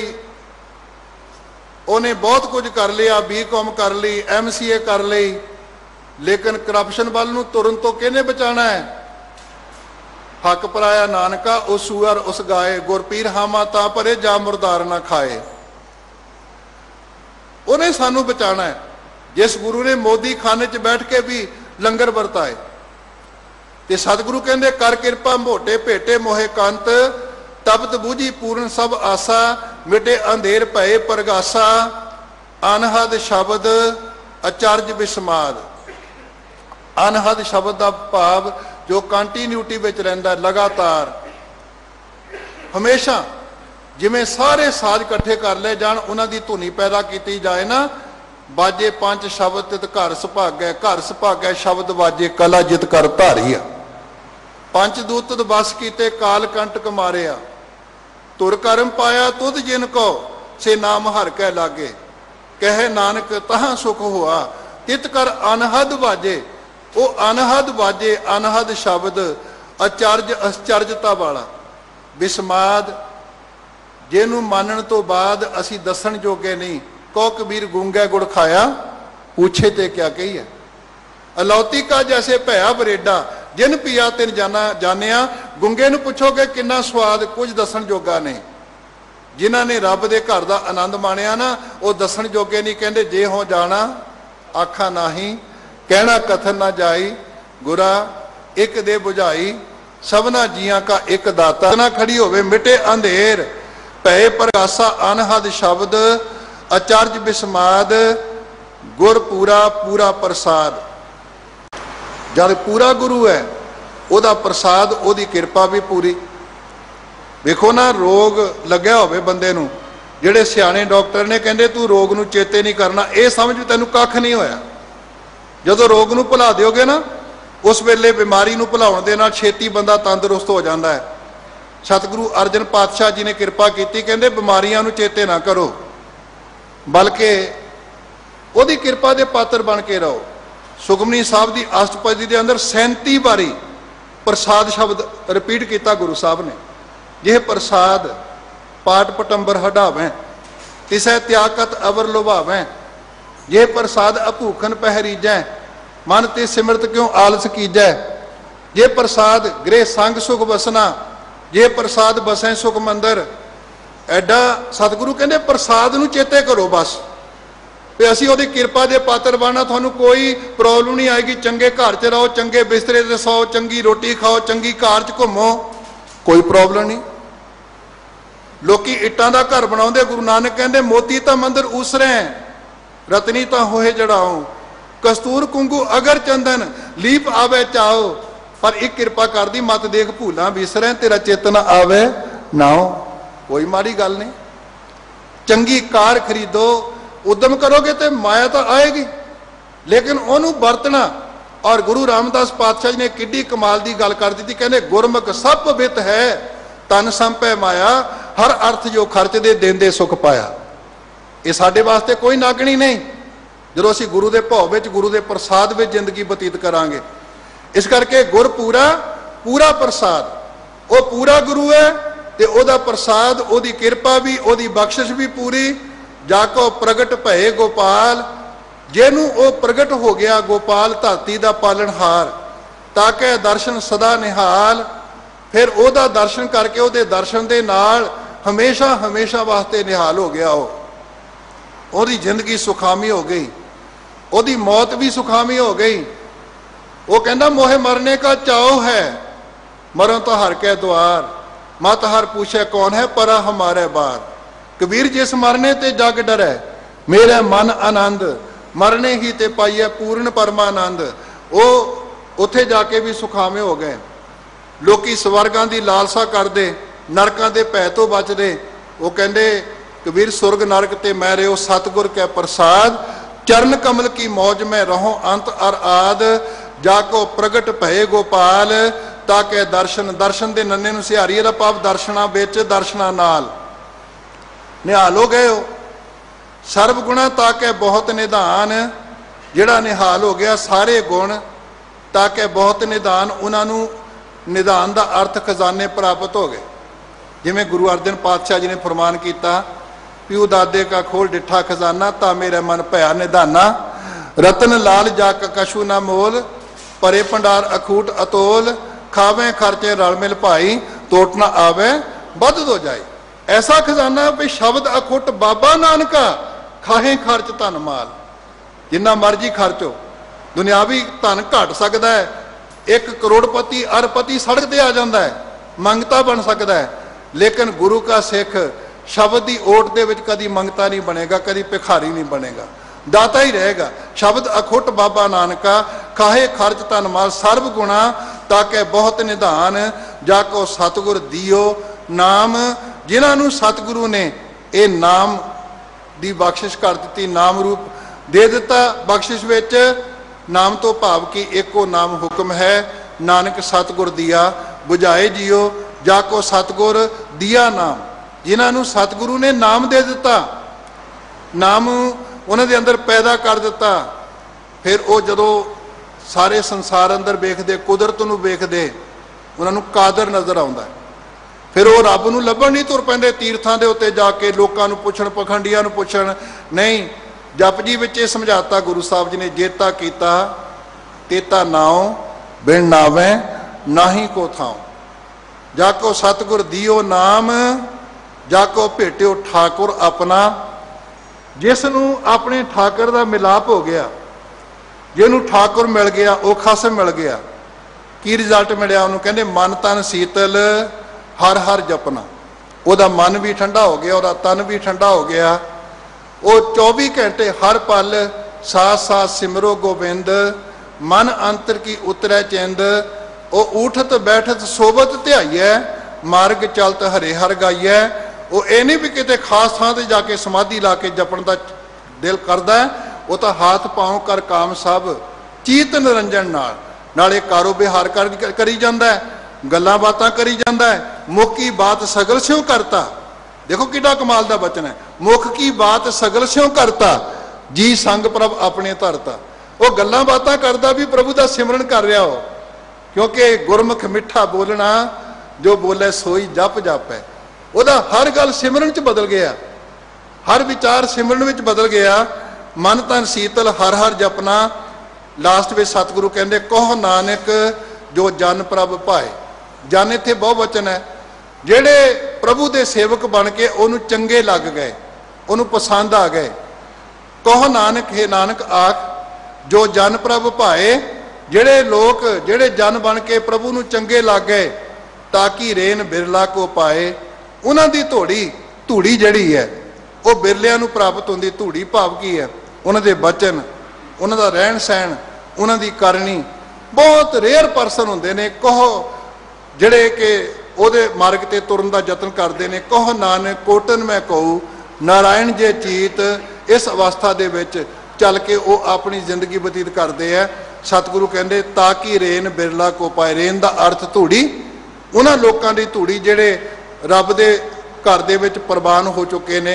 उन्हें बहुत कुछ कर लिया, BCom कर ली, MCA कर ली, लेकिन करप्शन वाल नूं तुरन तो किहने बचाना है? हक पराया नानका उस सूअर उस गाए, गुरपीर हामा ता परे जा मुरदार ना खाए। उन्हें सानू बचाना है। जिस गुरु ने मोदी खाने च बैठ के भी लंगर वरताए, ते सतगुरु कहंदे कर किरपा मोटे भेटे मोहे कंत, तपत बूझी पूर्ण सब आसा, मिटे अंधेर भये प्रगासा। अनहद शब्द अचरज विस्माद। अनहद शब्द का भाव जो कंटीन्यूटी विच रहिंदा, लगातार हमेशा, जिवें सारे साज इकट्ठे कर ले जान, उन्हां दी धुनी पैदा की जाए ना। बाजे पंज शब्द तित घर सुभागै, घर सुभागै शब्द बाजे कला जित कर धारिया। पंच दूत बस कीते काल कंटक मारिया, तुर करम पाया तुद जिन को, से नाम हर कै लागे। कहे नानक तहां सुख हुआ, तित कर अनहद बाजे। वो अनहद बाजे, अनहद शब्द अचरज अचरजता वाला विस्माद, जिन्हों मानण तो बाद असी दसन जोगे नहीं। कौ कबीर गूंगा गुड़ खाया, पूछे ते क्या कही है। अलौती का जैसे भया बरेडा, जिन पिया तिन जाना जानिया। गुंगे नूं पुछोगे किन्ना स्वाद, कुछ दसन जोगा नहीं। जिन्हां ने रब दे घर दा आनंद माणिया ना, वो दसन जोगे नहीं। कहंदे जे हो जाना आखा नाही, कहना कथन ना जाई। गुरा एक दे बुझाई, सबना जियां का एक दाता। ना खड़ी होवे मिटे अंधेर भये प्रगासा। अनहद शब्द अचरज विस्माद, गुर पूरा पूरा प्रसाद। जब पूरा गुरु है, ओदा प्रसाद, ओदी किरपा भी पूरी। देखो ना, रोग लग्या होवे बंदे नूं, जिहड़े सियाणे डॉक्टर ने कहंदे तू रोग नूं चेते नहीं करना, ये समझ तैनूं कख नहीं होया। जदों रोग नूं भुला दिओगे ना, उस वेले बीमारी नूं भुलाउण दे नाल छेती बंदा तंदुरुस्त हो जाता है। सतगुरु अर्जन पातशाह जी ने किरपा की, कहंदे बीमारियां नूं चेते ना करो, बल्कि उहदी किरपा दे पात्र बन के रहो। सुखमनी साहब की अष्टपदी के अंदर 37 बारी प्रसाद शब्द रिपीट किया गुरु साहब ने। यह प्रसाद पाट पटंबर हटावें, तिसै त्यागत अवर लुभावें। यह प्रसाद अभूखन पहरीजै, मन ते सिमरत क्यों आलस कीजै। ये प्रसाद गृह संग सुख बसना, ये प्रसाद बसें सुख मंदिर। एडा सतगुरु कहते प्रसाद नूं चेते करो बस, ते असीं उहदी किरपा दे पात्र बनना। तुहानूं कोई प्रॉब्लम नहीं आएगी। चंगे घर च रहो, चंगे बिस्तरे ते सो, चंगी रोटी खाओ, चंगी कार च घूमो, कोई प्रॉब्लम नहीं। लोकी इट्टां दा घर बनाउंदे, गुरु नानक कहंदे मोती तां मंदिर उसरें, रतनी तां होए जड़ाओ। कस्तूर कुंगू अगर चंदन, लीप आवे चाओ। पर एक किरपा कर दी, मत देख भूलां विसरें, तेरा चेतन आवे नाओ। कोई माड़ी गल नहीं। चंगी कार खरीदो, उद्यम करोगे तो माया तो आएगी, लेकिन उन्होंने बरतना। और गुरु रामदास पातशाह जी ने किड्डी कमाल की गल कर दी, कहने गुरमुख सब बित है, तन संपै माया, हर अर्थ जो खर्च दे देंदे सुख पाया। ये साडे वास्ते कोई नागणी नहीं, जो असीं गुरु के भाव में, गुरु के प्रसाद में जिंदगी बतीत करांगे। इस करके गुर पूरा पूरा प्रसाद, वो पूरा गुरु है, ते ओदा प्रसाद, ओदी किरपा भी, ओदी बख्शिश भी पूरी। जाको प्रगट भये गोपाल, जेनू ओ प्रगट हो गया गोपाल धरती दा पालनहार, ताके दर्शन सदा निहाल। फिर ओदा दर्शन करके ओदे दर्शन दे नाल हमेशा हमेशा वास्ते निहाल हो गया। ओदी जिंदगी सुखामी हो गई, ओदी मौत भी सुखामी हो गई। वो कहना मोहे मरने का चाव है, मरो तो हर के द्वार, मत हर पूछे कौन है परा हमारे बार। कबीर जिस मरने ते जग डरे, मेरे मन आनंद, मरने ही ते पाइए पूर्ण परमानंद। वो उत्थे जाके भी सुखावे हो गए। लोकी स्वर्गां दी लालसा करदे, नरकां दे भै तो बचदे। वो कहंदे कबीर सुरग नरक ते मैं रहो सतगुर के प्रसाद, चरण कमल की मौज में रहो अंत अर आद। जाको प्रगट भये गोपाल, ताके दर्शन, दर्शन दे नन्ने नूं सिहारी दा भाव दर्शना विच दर्शना नाल निहाल हो गए हो। सर्व गुणा ताके बहुत निधान, जिहड़ा निहाल हो गया सारे गुण, ताके बहुत निधान, उन्होंने निधान का अर्थ खजाने प्राप्त हो गए। जिमें गुरु अर्जन पातशाह जी ने फरमान किया, प्यू दादे का खोल डिठा खजाना, ता मेरा मन भया निधाना। रतन लाल जाक कशु ना मोल, परे भंडार अखूट अतोल। खावे खर्चे रल मिल भाई, तोट ना आवे बद दो जाए। ऐसा खजाना भी शब्द अखुट बाबा नानका, खाहे खर्च धन माल। जिन्ना मर्जी खर्चो, दुनियावी धन घट सकता है। एक करोड़पति अरबपति सड़क पर आ जाता है, मंगता बन सकता है, लेकिन गुरु का सिख शब्द की ओट दे विच कदी मंगता नहीं बनेगा, कदी भिखारी नहीं बनेगा, दाता ही रहेगा। शब्द अखुट बाबा नानका, खाहे खर्च धन माल। सर्व गुणा ताके बहुत निधान, जाको सतगुर दियो नाम। जिन्होंने सतगुरु ने ये नाम की बख्शिश कर दी, नाम रूप दे दिता। बख्शिश विच नाम तो भाव की एको नाम हुक्म है, नानक सतगुर दिया बुझाए जियो। जाको सतगुर दिया नाम, जिन्होंने सतगुरु ने नाम दे दिता, नाम उन्होंने अंदर पैदा कर दिता। फिर वो जदों सारे संसार अंदर वेखदे, कुदरत नूं वेखदे, उन्होंने कादर नज़र आउंदा है। फिर वो रब नूं लभण नहीं तुर पैंदे तीर्थां दे उत्ते जाके लोकां नूं पुछण, पखंडियां नूं पुछण। नहीं, जप जी विच समझाता गुरु साहब जी ने, जेता कीता तेता नाओ, बिन नावे नाही को थाओ। जाको सतगुर दियो नाम, जाको भेटियो ठाकुर अपना। जिस नूं अपने ठाकुर दा मिलाप हो गया, जिन्हों ठाकुर मिल गया, वो खसम मिल गया। की रिजल्ट मिलिया उन्होंने? कहते मन तन शीतल हर हर जपना। वह मन भी ठंडा हो गया, वह तन भी ठंडा हो गया। वो 24 घंटे हर पल साथ साथ सिमरो गोबिंद, मन अंतर की उतरै चिंद। वो उठत बैठत सोबत ध्याइए, मार्ग चलत हरे हर गाइए। वो ये नहीं भी किते खास थां ते जाके समाधि ला के जपण का दिल करता है, वो तो हाथ पाँव कर काम सब चीत निरंजन नाले कारो बिहार करी जाता है, गल्लां बातां करी जाता है। मुख की बात सगल स्यों करता। देखो कितना कमाल का बचन है, मुख की बात सगल स्यों करता, जी संग प्रभ अपने धरता। वो गल्लां बातां करता भी प्रभु का सिमरन कर रहा हो, क्योंकि गुरमुख मिठा बोलना, जो बोले सोई जप जप है। वह हर गल सिमरन च बदल गया, हर विचार सिमरन में बदल गया। मन तन शीतल हर हर जपना। लास्ट में सतगुरु कहते कहो नानक जो जन प्रभ पाए। जन इत्थे बहुवचन है, जेड़े प्रभु के सेवक बन के उन्होंने चंगे लग गए, उन्होंने पसंद आ गए। कहो नानक हे नानक आख, जो जन प्रभ पाए। जेड़े लोग जेड़े जन बन के प्रभु नूं चंगे लग गए, ताकि रेन बिरला को पाए। उन्हों की धूड़ी जड़ी है वो बिरलियां नूं प्राप्त होंदी। धूड़ी भाव की है? उन्हों के बचन, उन्हों का रहन सहन, उन्हों की करनी। बहुत रेयर परसन होंदे ने कहो जिहड़े कि उहदे मार्ग ते तुरन का यतन करते हैं। कहो नानक कोटन मैं कहूँ, नारायण जे चीत। इस अवस्था दे विच चल के वो अपनी जिंदगी बतीत करते हैं। सतगुरु कहते ताकि रेन बिरला को पाए। रेन का अर्थ धूड़ी, उन्होंने लोगों की धूड़ी जिहड़े रब दे घर दे विच प्रवान हो चुके ने,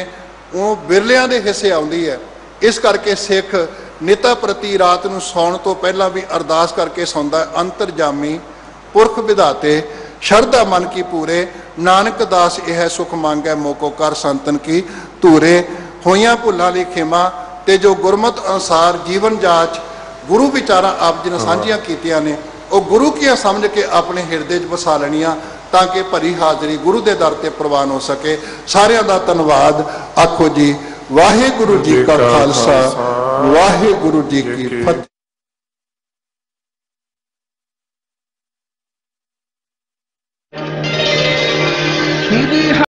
वो बिरलियां दे हिस्से आउंदी है। इस करके सिख निता प्रति रात नूं सौण तो पहला भी अरदास करके सौंदा है, अंतरजामी पुरख विधाते शरधा मन की पूरे। नानक दास यह सुख मांगै मोको कर संतन की धूरे। होइयां भुलां लई खेमा, ਤੇ ਜੋ ਗੁਰਮਤ ਅਨੁਸਾਰ ਜੀਵਨ ਜਾਚ ਗੁਰੂ ਵਿਚਾਰਾਂ ਆਪ ਜੀ ਨੇ ਸਾਂਝੀਆਂ ਕੀਤੀਆਂ ਨੇ, ਉਹ ਗੁਰੂ ਕੀਆਂ ਸਮਝ ਕੇ ਆਪਣੇ ਹਿਰਦੇ 'ਚ ਵਸਾ ਲੈਣੀਆਂ ਤਾਂ ਕਿ ਭਰੀ ਹਾਜ਼ਰੀ ਗੁਰੂ ਦੇ ਦਰ ਤੇ ਪ੍ਰਵਾਨ ਹੋ ਸਕੇ। ਸਾਰਿਆਂ ਦਾ ਧੰਨਵਾਦ। ਆਖੋ ਜੀ ਵਾਹਿਗੁਰੂ ਜੀ ਕਾ ਖਾਲਸਾ, ਵਾਹਿਗੁਰੂ ਜੀ ਕੀ ਫਤਿਹ।